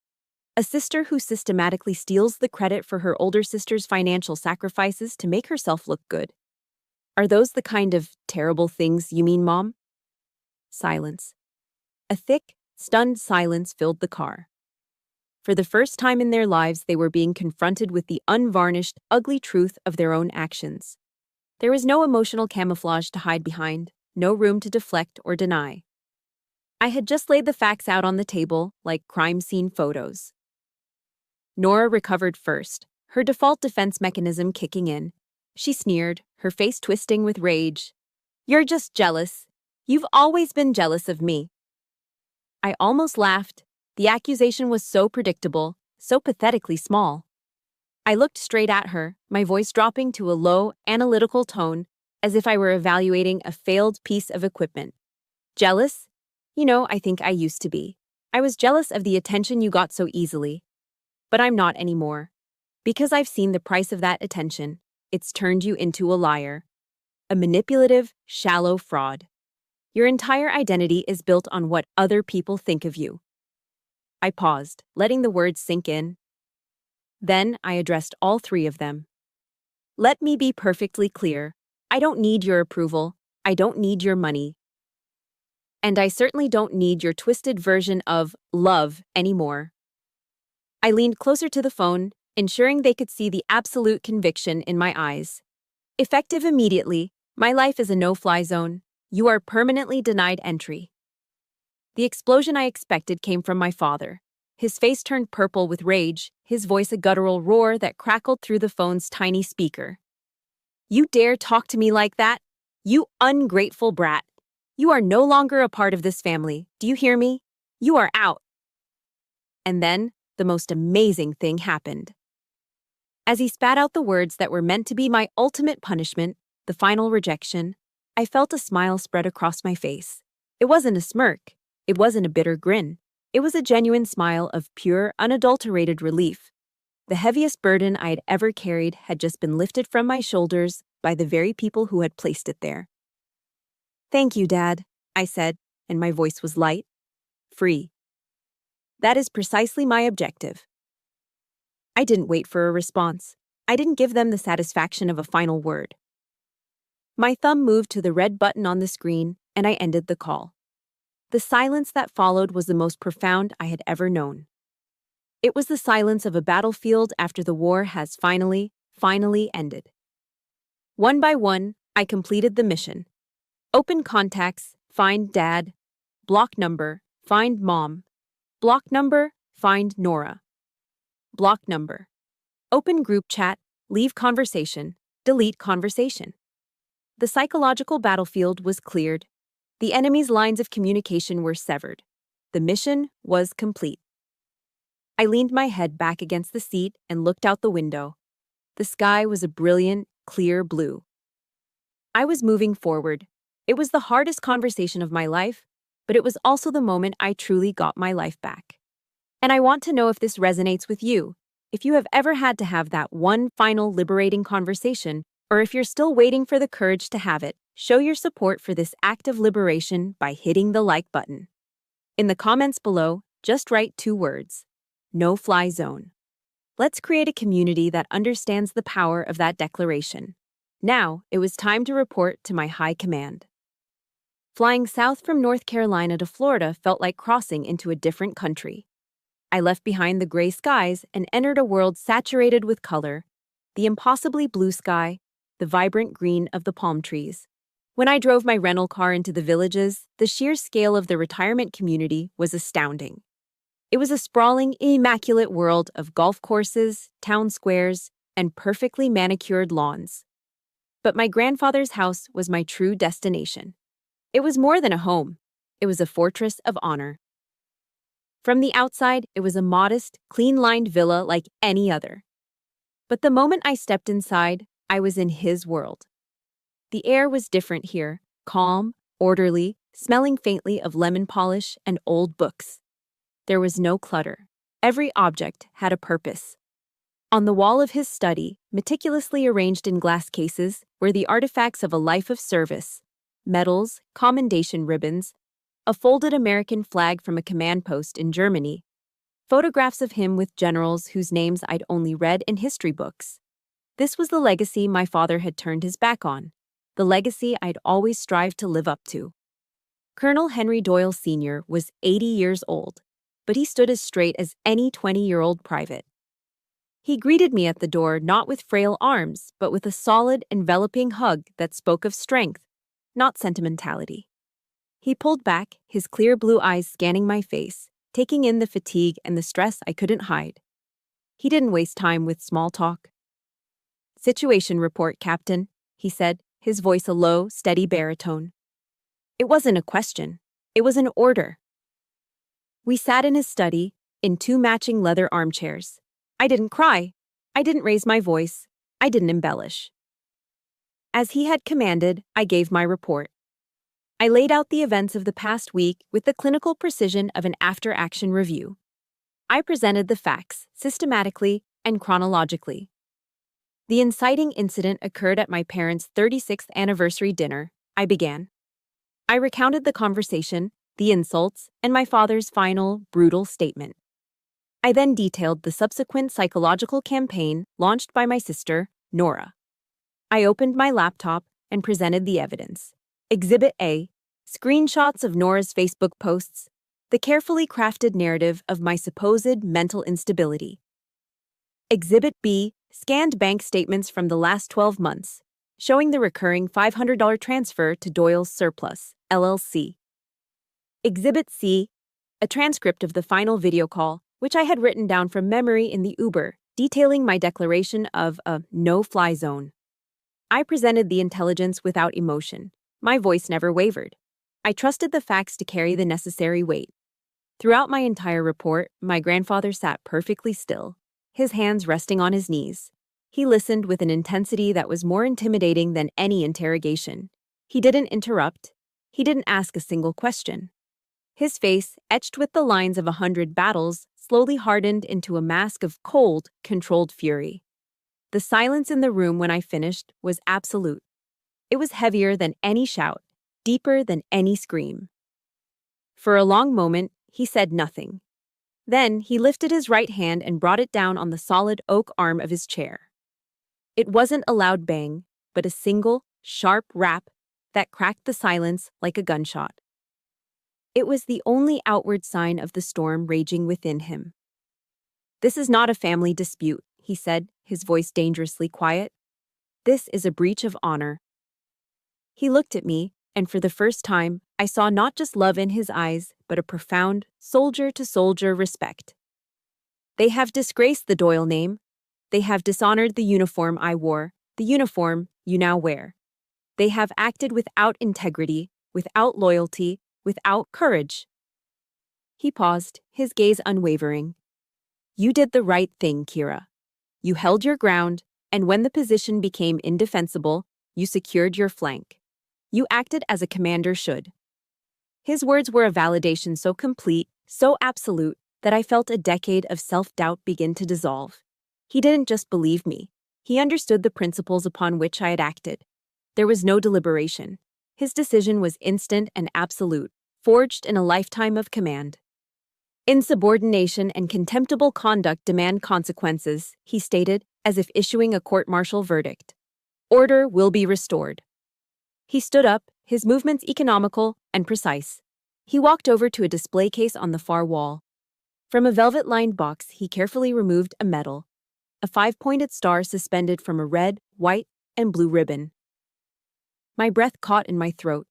a sister who systematically steals the credit for her older sister's financial sacrifices to make herself look good. Are those the kind of terrible things you mean, Mom? Silence. A thick, stunned silence filled the car. For the first time in their lives, they were being confronted with the unvarnished, ugly truth of their own actions. There was no emotional camouflage to hide behind, no room to deflect or deny. I had just laid the facts out on the table, like crime scene photos. Nora recovered first, her default defense mechanism kicking in. She sneered, her face twisting with rage. "You're just jealous. You've always been jealous of me." I almost laughed. The accusation was so predictable, so pathetically small. I looked straight at her, my voice dropping to a low, analytical tone, as if I were evaluating a failed piece of equipment. "Jealous? I think I used to be. I was jealous of the attention you got so easily. But I'm not anymore. Because I've seen the price of that attention, it's turned you into a liar. A manipulative, shallow fraud. Your entire identity is built on what other people think of you." I paused, letting the words sink in. Then I addressed all 3 of them. "Let me be perfectly clear. I don't need your approval. I don't need your money. And I certainly don't need your twisted version of love anymore." I leaned closer to the phone, ensuring they could see the absolute conviction in my eyes. "Effective immediately, my life is a no-fly zone. You are permanently denied entry." The explosion I expected came from my father. His face turned purple with rage, his voice a guttural roar that crackled through the phone's tiny speaker. "You dare talk to me like that? You ungrateful brat. You are no longer a part of this family. Do you hear me? You are out." And then, the most amazing thing happened. As he spat out the words that were meant to be my ultimate punishment, the final rejection, I felt a smile spread across my face. It wasn't a smirk. It wasn't a bitter grin. It was a genuine smile of pure, unadulterated relief. The heaviest burden I had ever carried had just been lifted from my shoulders by the very people who had placed it there. "Thank you, Dad," I said, and my voice was light, free. That is precisely my objective. I didn't wait for a response. I didn't give them the satisfaction of a final word. My thumb moved to the red button on the screen, and I ended the call. The silence that followed was the most profound I had ever known. It was the silence of a battlefield after the war has finally ended. One by one, I completed the mission. Open contacts, find Dad. Block number, find Mom. Block number, find Nora. Block number. Open group chat, leave conversation, delete conversation. The psychological battlefield was cleared. The enemy's lines of communication were severed. The mission was complete. I leaned my head back against the seat and looked out the window. The sky was a brilliant, clear blue. I was moving forward. It was the hardest conversation of my life, but it was also the moment I truly got my life back. And I want to know if this resonates with you, if you have ever had to have that one final liberating conversation, or if you're still waiting for the courage to have it. Show your support for this act of liberation by hitting the like button. In the comments below, just write 2 words: no-fly zone. Let's create a community that understands the power of that declaration. Now, it was time to report to my high command. Flying south from North Carolina to Florida felt like crossing into a different country. I left behind the gray skies and entered a world saturated with color, the impossibly blue sky, the vibrant green of the palm trees. When I drove my rental car into the villages, the sheer scale of the retirement community was astounding. It was a sprawling, immaculate world of golf courses, town squares, and perfectly manicured lawns. But my grandfather's house was my true destination. It was more than a home. It was a fortress of honor. From the outside, it was a modest, clean-lined villa like any other. But the moment I stepped inside, I was in his world. The air was different here, calm, orderly, smelling faintly of lemon polish and old books. There was no clutter. Every object had a purpose. On the wall of his study, meticulously arranged in glass cases, were the artifacts of a life of service: medals, commendation ribbons, a folded American flag from a command post in Germany, photographs of him with generals whose names I'd only read in history books. This was the legacy my father had turned his back on, the legacy I'd always strived to live up to. Colonel Henry Doyle Sr. was 80 years old, but he stood as straight as any 20-year-old private. He greeted me at the door not with frail arms, but with a solid, enveloping hug that spoke of strength, not sentimentality. He pulled back, his clear blue eyes scanning my face, taking in the fatigue and the stress I couldn't hide. He didn't waste time with small talk. "Situation report, Captain," he said, his voice a low, steady baritone. It wasn't a question. It was an order. We sat in his study, in 2 matching leather armchairs. I didn't cry. I didn't raise my voice. I didn't embellish. As he had commanded, I gave my report. I laid out the events of the past week with the clinical precision of an after-action review. I presented the facts, systematically and chronologically. The inciting incident occurred at my parents' 36th anniversary dinner. I began. I recounted the conversation, the insults, and my father's final, brutal statement. I then detailed the subsequent psychological campaign launched by my sister, Nora. I opened my laptop and presented the evidence. Exhibit A, screenshots of Nora's Facebook posts, the carefully crafted narrative of my supposed mental instability. Exhibit B, scanned bank statements from the last 12 months, showing the recurring $500 transfer to Doyle's Surplus, LLC. Exhibit C, a transcript of the final video call, which I had written down from memory in the Uber, detailing my declaration of a no-fly zone. I presented the intelligence without emotion. My voice never wavered. I trusted the facts to carry the necessary weight. Throughout my entire report, my grandfather sat perfectly still, his hands resting on his knees. He listened with an intensity that was more intimidating than any interrogation. He didn't interrupt. He didn't ask a single question. His face, etched with the lines of 100 battles, slowly hardened into a mask of cold, controlled fury. The silence in the room when I finished was absolute. It was heavier than any shout, deeper than any scream. For a long moment, he said nothing. Then he lifted his right hand and brought it down on the solid oak arm of his chair. It wasn't a loud bang, but a single, sharp rap that cracked the silence like a gunshot. It was the only outward sign of the storm raging within him. "This is not a family dispute," he said, his voice dangerously quiet. "This is a breach of honor." He looked at me, and for the first time, I saw not just love in his eyes, but a profound, soldier-to-soldier respect. "They have disgraced the Doyle name. They have dishonored the uniform I wore, the uniform you now wear. They have acted without integrity, without loyalty, without courage." He paused, his gaze unwavering. "You did the right thing, Kira. You held your ground, and when the position became indefensible, you secured your flank. You acted as a commander should." His words were a validation so complete, so absolute, that I felt a decade of self-doubt begin to dissolve. He didn't just believe me. He understood the principles upon which I had acted. There was no deliberation. His decision was instant and absolute, forged in a lifetime of command. "Insubordination and contemptible conduct demand consequences," he stated, as if issuing a court-martial verdict. "Order will be restored." He stood up, his movements economical and precise. He walked over to a display case on the far wall. From a velvet-lined box, he carefully removed a medal, a 5-pointed star suspended from a red, white, and blue ribbon. My breath caught in my throat.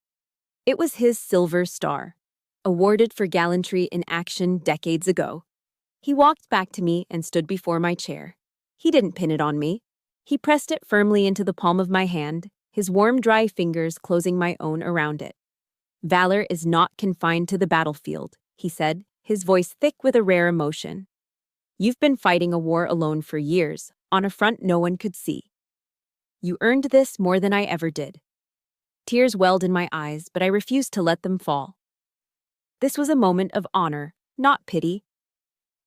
It was his Silver Star, awarded for gallantry in action decades ago. He walked back to me and stood before my chair. He didn't pin it on me. He pressed it firmly into the palm of my hand, his warm, dry fingers closing my own around it. "Valor is not confined to the battlefield," he said, his voice thick with a rare emotion. "You've been fighting a war alone for years, on a front no one could see. You earned this more than I ever did." Tears welled in my eyes, but I refused to let them fall. This was a moment of honor, not pity.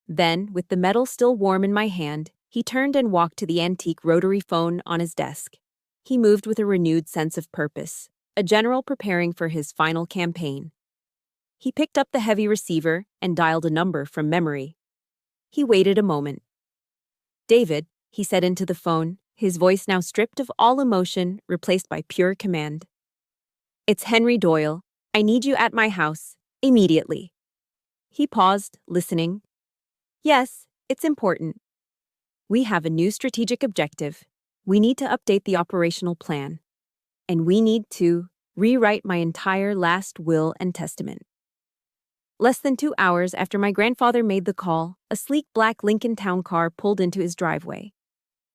Then, with the medal still warm in my hand, he turned and walked to the antique rotary phone on his desk. He moved with a renewed sense of purpose, a general preparing for his final campaign. He picked up the heavy receiver and dialed a number from memory. He waited a moment. "David," he said into the phone, his voice now stripped of all emotion, replaced by pure command. "It's Henry Doyle. I need you at my house, immediately." He paused, listening. "Yes, it's important. We have a new strategic objective. We need to update the operational plan. And we need to rewrite my entire last will and testament." Less than 2 hours after my grandfather made the call, a sleek black Lincoln Town car pulled into his driveway.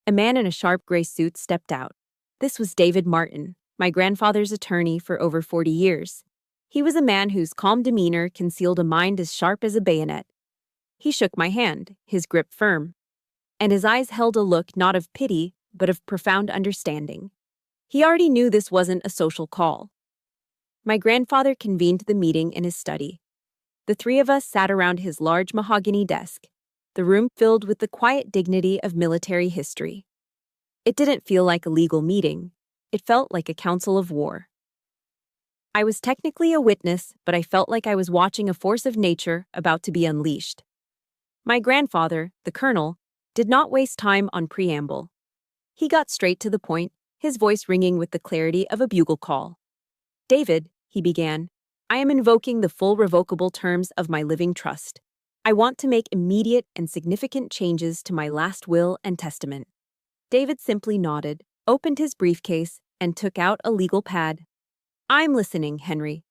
A man in a sharp gray suit stepped out. This was David Martin, my grandfather's attorney for over 40 years. He was a man whose calm demeanor concealed a mind as sharp as a bayonet. He shook my hand, his grip firm, and his eyes held a look not of pity, but of profound understanding. He already knew this wasn't a social call. My grandfather convened the meeting in his study. The three of us sat around his large mahogany desk, the room filled with the quiet dignity of military history. It didn't feel like a legal meeting. It felt like a council of war. I was technically a witness, but I felt like I was watching a force of nature about to be unleashed. My grandfather, the colonel, did not waste time on preamble. He got straight to the point, his voice ringing with the clarity of a bugle call. "David," he began, "I am invoking the full revocable terms of my living trust. I want to make immediate and significant changes to my last will and testament." David simply nodded, opened his briefcase, and took out a legal pad. "I'm listening, Henry."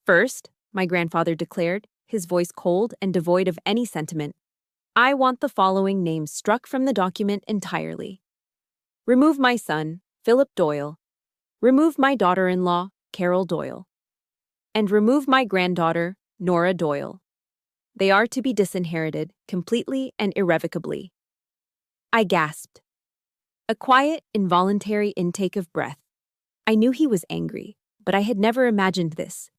"First," my grandfather declared, his voice cold and devoid of any sentiment, "I want the following names struck from the document entirely. Remove my son, Philip Doyle. Remove my daughter-in-law, Carol Doyle. And remove my granddaughter, Nora Doyle." They are to be disinherited, completely and irrevocably. I gasped. A quiet, involuntary intake of breath. I knew he was angry, but I had never imagined this.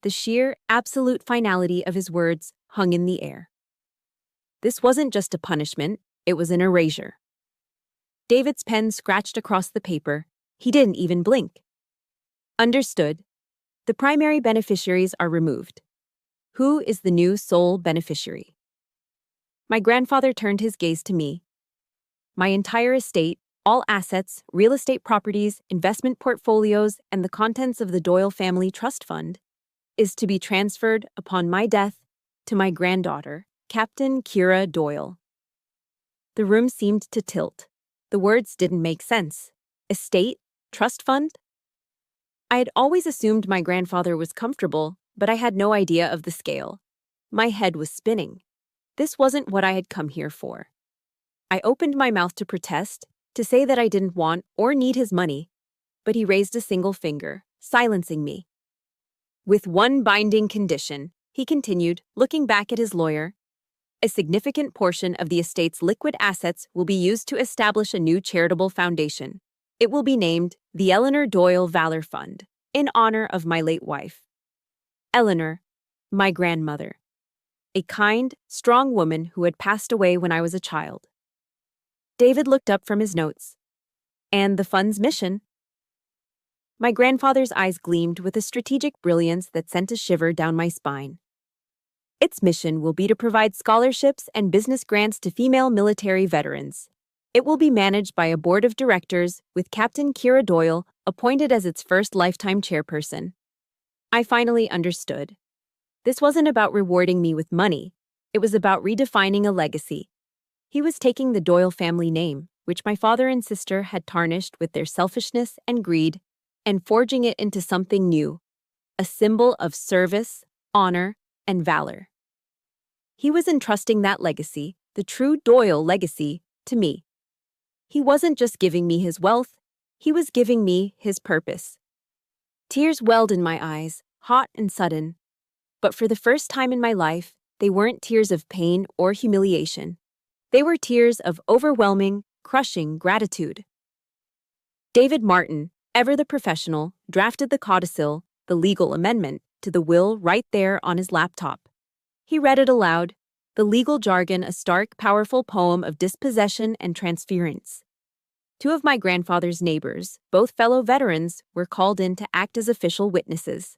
The sheer, absolute finality of his words hung in the air. This wasn't just a punishment, it was an erasure. David's pen scratched across the paper. He didn't even blink. Understood. The primary beneficiaries are removed. Who is the new sole beneficiary? My grandfather turned his gaze to me. My entire estate, all assets, real estate properties, investment portfolios, and the contents of the Doyle Family Trust Fund, is to be transferred upon my death to my granddaughter, Captain Kira Doyle. The room seemed to tilt. The words didn't make sense. Estate? Trust fund? I had always assumed my grandfather was comfortable, but I had no idea of the scale. My head was spinning. This wasn't what I had come here for. I opened my mouth to protest, to say that I didn't want or need his money, but he raised a single finger, silencing me. With one binding condition, he continued, looking back at his lawyer. A significant portion of the estate's liquid assets will be used to establish a new charitable foundation. It will be named the Eleanor Doyle Valor Fund, in honor of my late wife. Eleanor, my grandmother. A kind, strong woman who had passed away when I was a child. David looked up from his notes. And the fund's mission? My grandfather's eyes gleamed with a strategic brilliance that sent a shiver down my spine. Its mission will be to provide scholarships and business grants to female military veterans. It will be managed by a board of directors with Captain Kira Doyle appointed as its first lifetime chairperson. I finally understood. This wasn't about rewarding me with money. It was about redefining a legacy. He was taking the Doyle family name, which my father and sister had tarnished with their selfishness and greed, and forging it into something new, a symbol of service, honor, and valor. He was entrusting that legacy, the true Doyle legacy, to me. He wasn't just giving me his wealth, he was giving me his purpose. Tears welled in my eyes, hot and sudden. But for the first time in my life, they weren't tears of pain or humiliation. They were tears of overwhelming, crushing gratitude. David Martin, ever the professional, drafted the codicil, the legal amendment, to the will right there on his laptop. He read it aloud, the legal jargon a stark, powerful poem of dispossession and transference. Two of my grandfather's neighbors, both fellow veterans, were called in to act as official witnesses.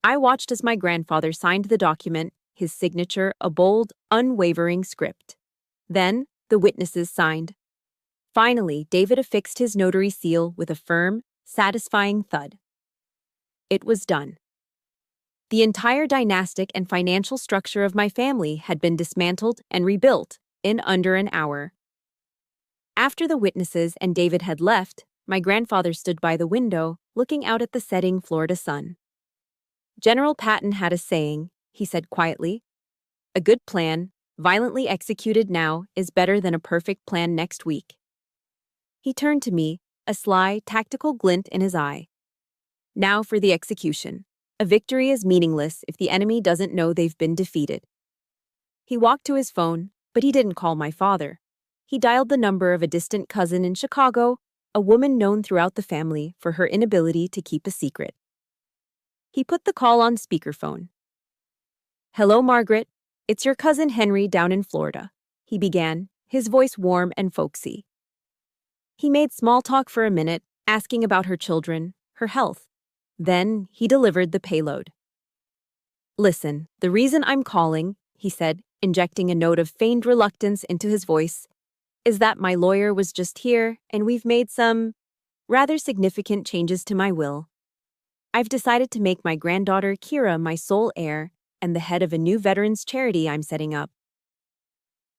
I watched as my grandfather signed the document, his signature a bold, unwavering script. Then, the witnesses signed. Finally, David affixed his notary seal with a firm, satisfying thud. It was done. The entire dynastic and financial structure of my family had been dismantled and rebuilt in under an hour. After the witnesses and David had left, my grandfather stood by the window, looking out at the setting Florida sun. General Patton had a saying, he said quietly. A good plan, violently executed now, is better than a perfect plan next week. He turned to me, a sly, tactical glint in his eye. Now for the execution. A victory is meaningless if the enemy doesn't know they've been defeated. He walked to his phone, but he didn't call my father. He dialed the number of a distant cousin in Chicago, a woman known throughout the family for her inability to keep a secret. He put the call on speakerphone. Hello, Margaret. It's your cousin Henry down in Florida, he began, his voice warm and folksy. He made small talk for a minute, asking about her children, her health. Then he delivered the payload. Listen, the reason I'm calling, he said, injecting a note of feigned reluctance into his voice, is that my lawyer was just here and we've made some rather significant changes to my will. I've decided to make my granddaughter Kira my sole heir and the head of a new veterans charity I'm setting up.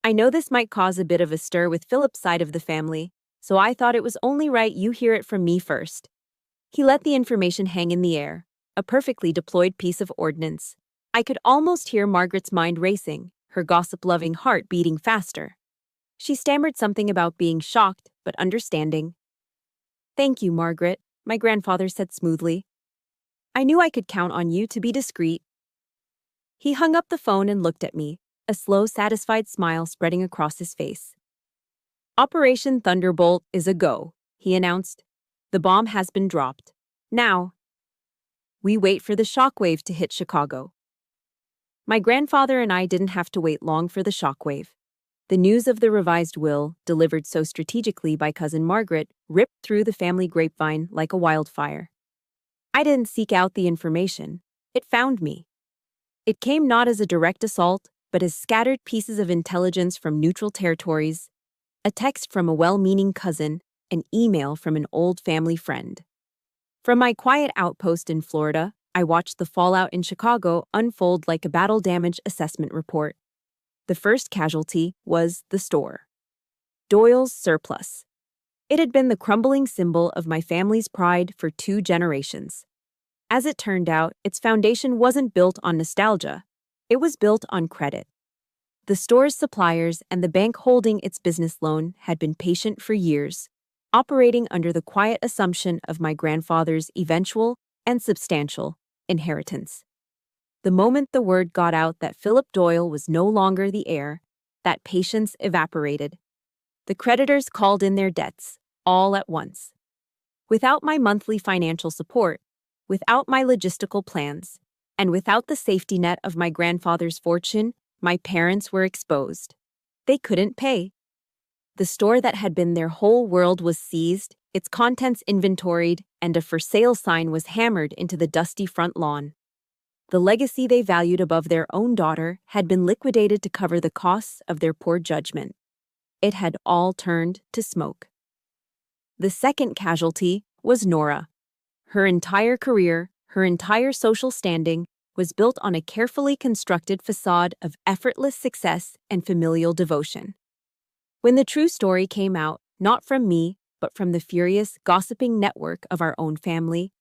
I know this might cause a bit of a stir with Philip's side of the family, so I thought it was only right you hear it from me first. He let the information hang in the air, a perfectly deployed piece of ordnance. I could almost hear Margaret's mind racing, her gossip-loving heart beating faster. She stammered something about being shocked, but understanding. Thank you, Margaret, my grandfather said smoothly. I knew I could count on you to be discreet. He hung up the phone and looked at me, a slow, satisfied smile spreading across his face. Operation Thunderbolt is a go, he announced. The bomb has been dropped. Now, we wait for the shockwave to hit Chicago. My grandfather and I didn't have to wait long for the shockwave. The news of the revised will, delivered so strategically by Cousin Margaret, ripped through the family grapevine like a wildfire. I didn't seek out the information. It found me. It came not as a direct assault, but as scattered pieces of intelligence from neutral territories, a text from a well-meaning cousin, an email from an old family friend. From my quiet outpost in Florida, I watched the fallout in Chicago unfold like a battle damage assessment report. The first casualty was the store. Doyle's surplus. It had been the crumbling symbol of my family's pride for 2 generations. As it turned out, its foundation wasn't built on nostalgia. It was built on credit. The store's suppliers and the bank holding its business loan had been patient for years, operating under the quiet assumption of my grandfather's eventual and substantial inheritance. The moment the word got out that Philip Doyle was no longer the heir, that patience evaporated. The creditors called in their debts, all at once. Without my monthly financial support, without my logistical plans, and without the safety net of my grandfather's fortune, my parents were exposed. They couldn't pay. The store that had been their whole world was seized, its contents inventoried, and a for sale sign was hammered into the dusty front lawn. The legacy they valued above their own daughter had been liquidated to cover the costs of their poor judgment. It had all turned to smoke. The second casualty was Nora. Her entire career, her entire social standing, was built on a carefully constructed facade of effortless success and familial devotion. When the true story came out, not from me, but from the furious, gossiping network of our own family,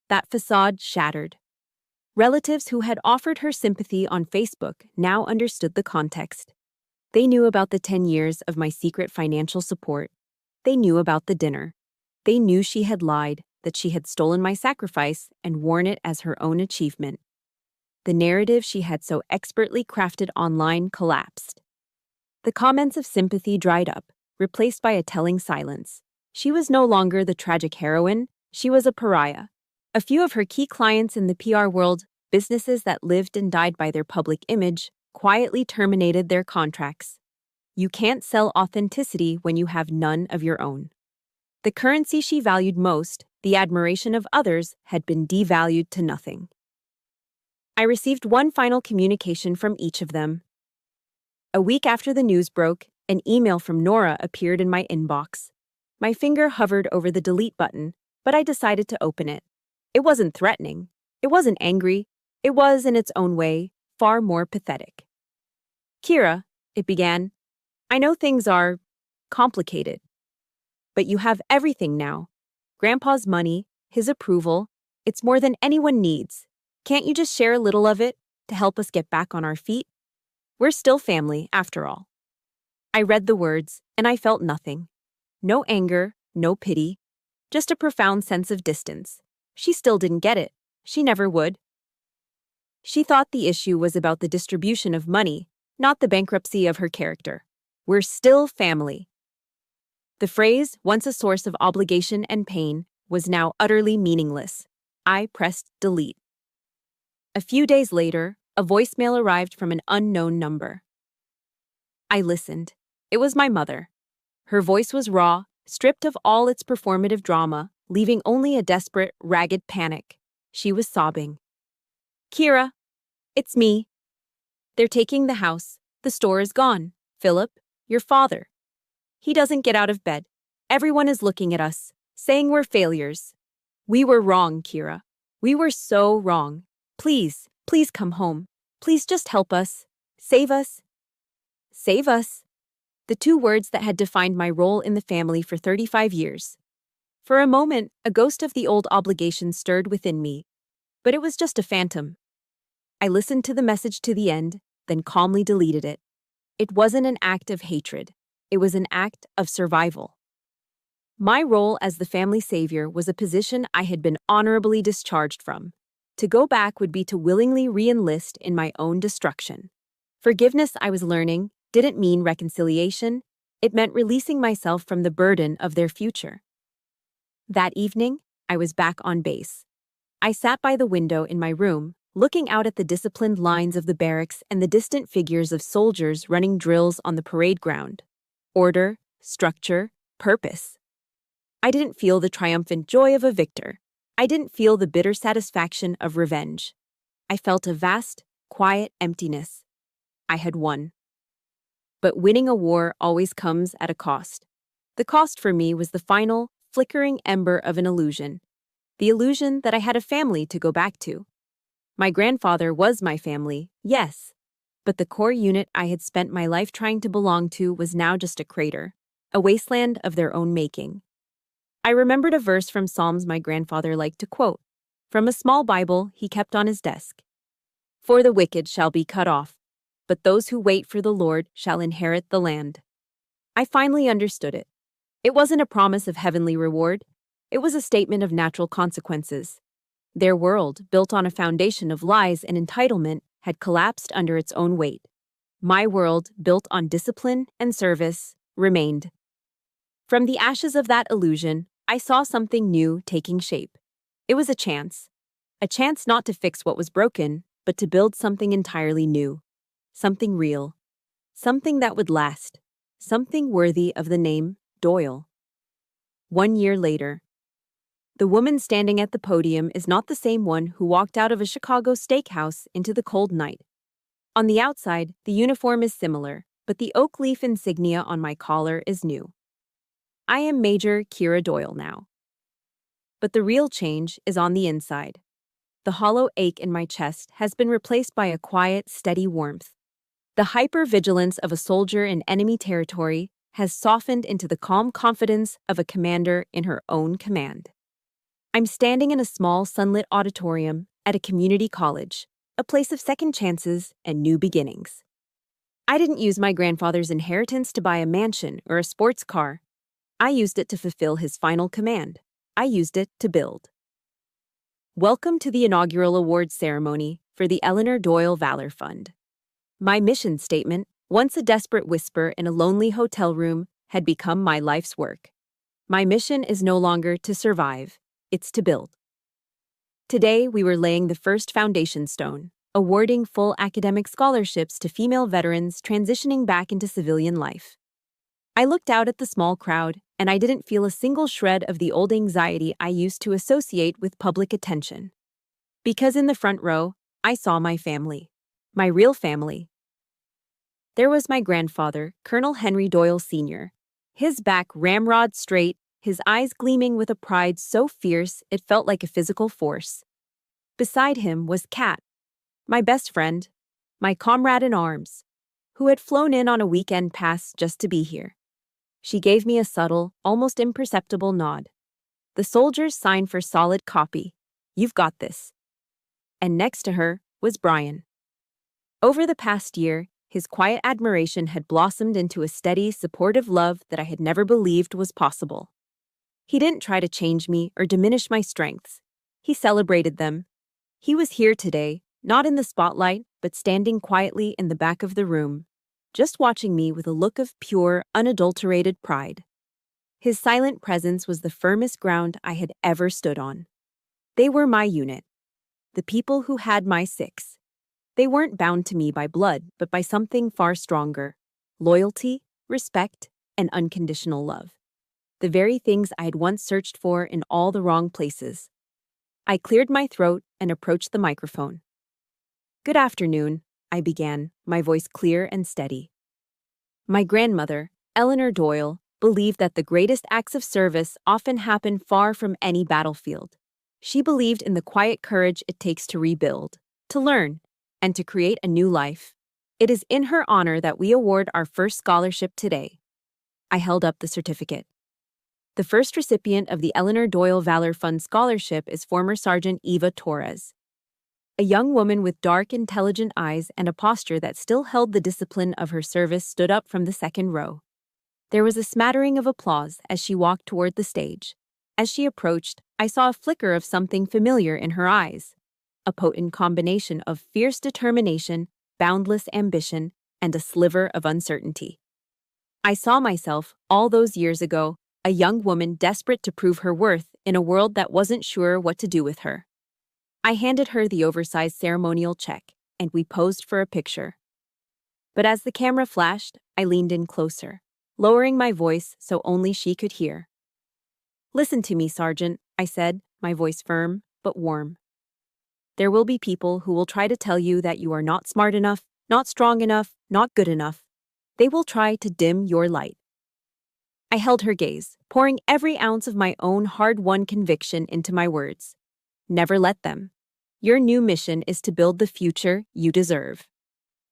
that facade shattered. Relatives who had offered her sympathy on Facebook now understood the context. They knew about the 10 years of my secret financial support. They knew about the dinner. They knew she had lied, that she had stolen my sacrifice and worn it as her own achievement. The narrative she had so expertly crafted online collapsed. The comments of sympathy dried up, replaced by a telling silence. She was no longer the tragic heroine, she was a pariah. A few of her key clients in the PR world, businesses that lived and died by their public image, quietly terminated their contracts. You can't sell authenticity when you have none of your own. The currency she valued most, the admiration of others, had been devalued to nothing. I received one final communication from each of them. A week after the news broke, an email from Nora appeared in my inbox. My finger hovered over the delete button, but I decided to open it. It wasn't threatening. It wasn't angry. It was, in its own way, far more pathetic. Kira, it began, I know things are complicated, but you have everything now. Grandpa's money, his approval, it's more than anyone needs. Can't you just share a little of it to help us get back on our feet? We're still family, after all. I read the words, and I felt nothing. No anger, no pity, just a profound sense of distance. She still didn't get it. She never would. She thought the issue was about the distribution of money, not the bankruptcy of her character. We're still family. The phrase, once a source of obligation and pain, was now utterly meaningless. I pressed delete. A few days later, a voicemail arrived from an unknown number. I listened. It was my mother. Her voice was raw, stripped of all its performative drama, leaving only a desperate, ragged panic. She was sobbing. Kira, it's me. They're taking the house. The store is gone. Philip, your father. He doesn't get out of bed. Everyone is looking at us, saying we're failures. We were wrong, Kira. We were so wrong. Please, please come home. Please just help us. Save us. Save us. The 2 words that had defined my role in the family for 35 years. For a moment, a ghost of the old obligation stirred within me, but it was just a phantom. I listened to the message to the end, then calmly deleted it. It wasn't an act of hatred. It was an act of survival. My role as the family savior was a position I had been honorably discharged from. To go back would be to willingly re-enlist in my own destruction. Forgiveness, I was learning, didn't mean reconciliation. It meant releasing myself from the burden of their future. That evening, I was back on base. I sat by the window in my room, looking out at the disciplined lines of the barracks and the distant figures of soldiers running drills on the parade ground. Order, structure, purpose. I didn't feel the triumphant joy of a victor. I didn't feel the bitter satisfaction of revenge. I felt a vast, quiet emptiness. I had won. But winning a war always comes at a cost. The cost for me was the final, flickering ember of an illusion. The illusion that I had a family to go back to. My grandfather was my family, yes. But the core unit I had spent my life trying to belong to was now just a crater, a wasteland of their own making. I remembered a verse from Psalms my grandfather liked to quote, from a small Bible he kept on his desk. For the wicked shall be cut off, but those who wait for the Lord shall inherit the land. I finally understood it. It wasn't a promise of heavenly reward. It was a statement of natural consequences. Their world, built on a foundation of lies and entitlement, had collapsed under its own weight. My world, built on discipline and service, remained. From the ashes of that illusion, I saw something new taking shape. It was a chance not to fix what was broken, but to build something entirely new. Something real. Something that would last. Something worthy of the name Doyle. 1 year later. The woman standing at the podium is not the same one who walked out of a Chicago steakhouse into the cold night. On the outside, the uniform is similar, but the oak leaf insignia on my collar is new. I am Major Kira Doyle now. But the real change is on the inside. The hollow ache in my chest has been replaced by a quiet, steady warmth. The hyper-vigilance of a soldier in enemy territory has softened into the calm confidence of a commander in her own command. I'm standing in a small, sunlit auditorium at a community college, a place of second chances and new beginnings. I didn't use my grandfather's inheritance to buy a mansion or a sports car. I used it to fulfill his final command. I used it to build. Welcome to the inaugural awards ceremony for the Eleanor Doyle Valor Fund. My mission statement, once a desperate whisper in a lonely hotel room, had become my life's work. My mission is no longer to survive, it's to build. Today, we were laying the first foundation stone, awarding full academic scholarships to female veterans transitioning back into civilian life. I looked out at the small crowd, and I didn't feel a single shred of the old anxiety I used to associate with public attention. Because in the front row, I saw my family. My real family. There was my grandfather, Colonel Henry Doyle Sr., his back ramrod straight, his eyes gleaming with a pride so fierce it felt like a physical force. Beside him was Kat, my best friend, my comrade in arms, who had flown in on a weekend pass just to be here. She gave me a subtle, almost imperceptible nod. The soldier's sign for solid copy. You've got this. And next to her was Brian. Over the past year, his quiet admiration had blossomed into a steady, supportive love that I had never believed was possible. He didn't try to change me or diminish my strengths. He celebrated them. He was here today, not in the spotlight, but standing quietly in the back of the room, just watching me with a look of pure, unadulterated pride. His silent presence was the firmest ground I had ever stood on. They were my unit. The people who had my six. They weren't bound to me by blood, but by something far stronger. Loyalty, respect, and unconditional love. The very things I had once searched for in all the wrong places. I cleared my throat and approached the microphone. Good afternoon, I began, my voice clear and steady. My grandmother, Eleanor Doyle, believed that the greatest acts of service often happen far from any battlefield. She believed in the quiet courage it takes to rebuild, to learn, and to create a new life. It is in her honor that we award our first scholarship today. I held up the certificate. The first recipient of the Eleanor Doyle Valor Fund Scholarship is former Sergeant Eva Torres. A young woman with dark, intelligent eyes and a posture that still held the discipline of her service stood up from the second row. There was a smattering of applause as she walked toward the stage. As she approached, I saw a flicker of something familiar in her eyes. a potent combination of fierce determination, boundless ambition, and a sliver of uncertainty. I saw myself, all those years ago, a young woman desperate to prove her worth in a world that wasn't sure what to do with her. I handed her the oversized ceremonial check, and we posed for a picture. But as the camera flashed, I leaned in closer, lowering my voice so only she could hear. "Listen to me, Sergeant," I said, my voice firm but warm. "There will be people who will try to tell you that you are not smart enough, not strong enough, not good enough. They will try to dim your light." I held her gaze, pouring every ounce of my own hard-won conviction into my words. "Never let them. Your new mission is to build the future you deserve."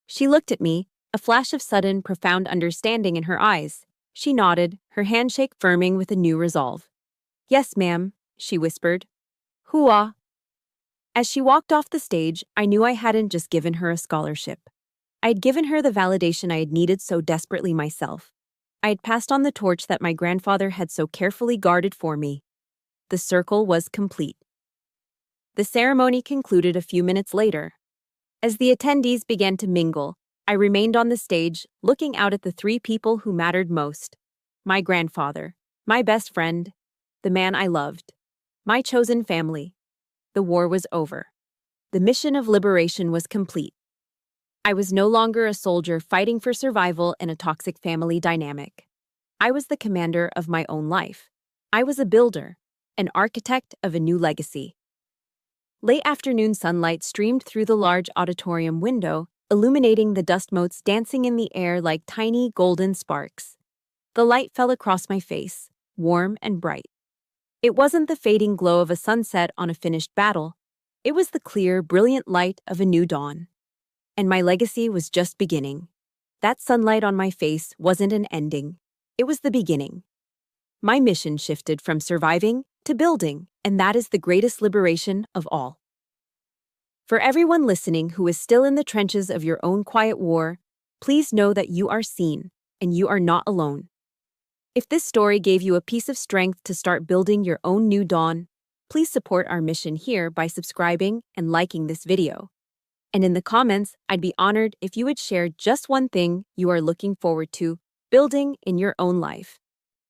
She looked at me, a flash of sudden, profound understanding in her eyes. She nodded, her handshake firming with a new resolve. "Yes, ma'am," she whispered. "Hooah." As she walked off the stage, I knew I hadn't just given her a scholarship. I had given her the validation I had needed so desperately myself. I had passed on the torch that my grandfather had so carefully guarded for me. The circle was complete. The ceremony concluded a few minutes later. As the attendees began to mingle, I remained on the stage, looking out at the three people who mattered most: my grandfather, my best friend, the man I loved, my chosen family. The war was over. The mission of liberation was complete. I was no longer a soldier fighting for survival in a toxic family dynamic. I was the commander of my own life. I was a builder, an architect of a new legacy. Late afternoon sunlight streamed through the large auditorium window, illuminating the dust motes dancing in the air like tiny golden sparks. The light fell across my face, warm and bright. It wasn't the fading glow of a sunset on a finished battle. It was the clear, brilliant light of a new dawn. And my legacy was just beginning. That sunlight on my face wasn't an ending. It was the beginning. My mission shifted from surviving to building, and that is the greatest liberation of all. For everyone listening who is still in the trenches of your own quiet war, please know that you are seen, and you are not alone. If this story gave you a piece of strength to start building your own new dawn, please support our mission here by subscribing and liking this video. And in the comments, I'd be honored if you would share just one thing you are looking forward to building in your own life.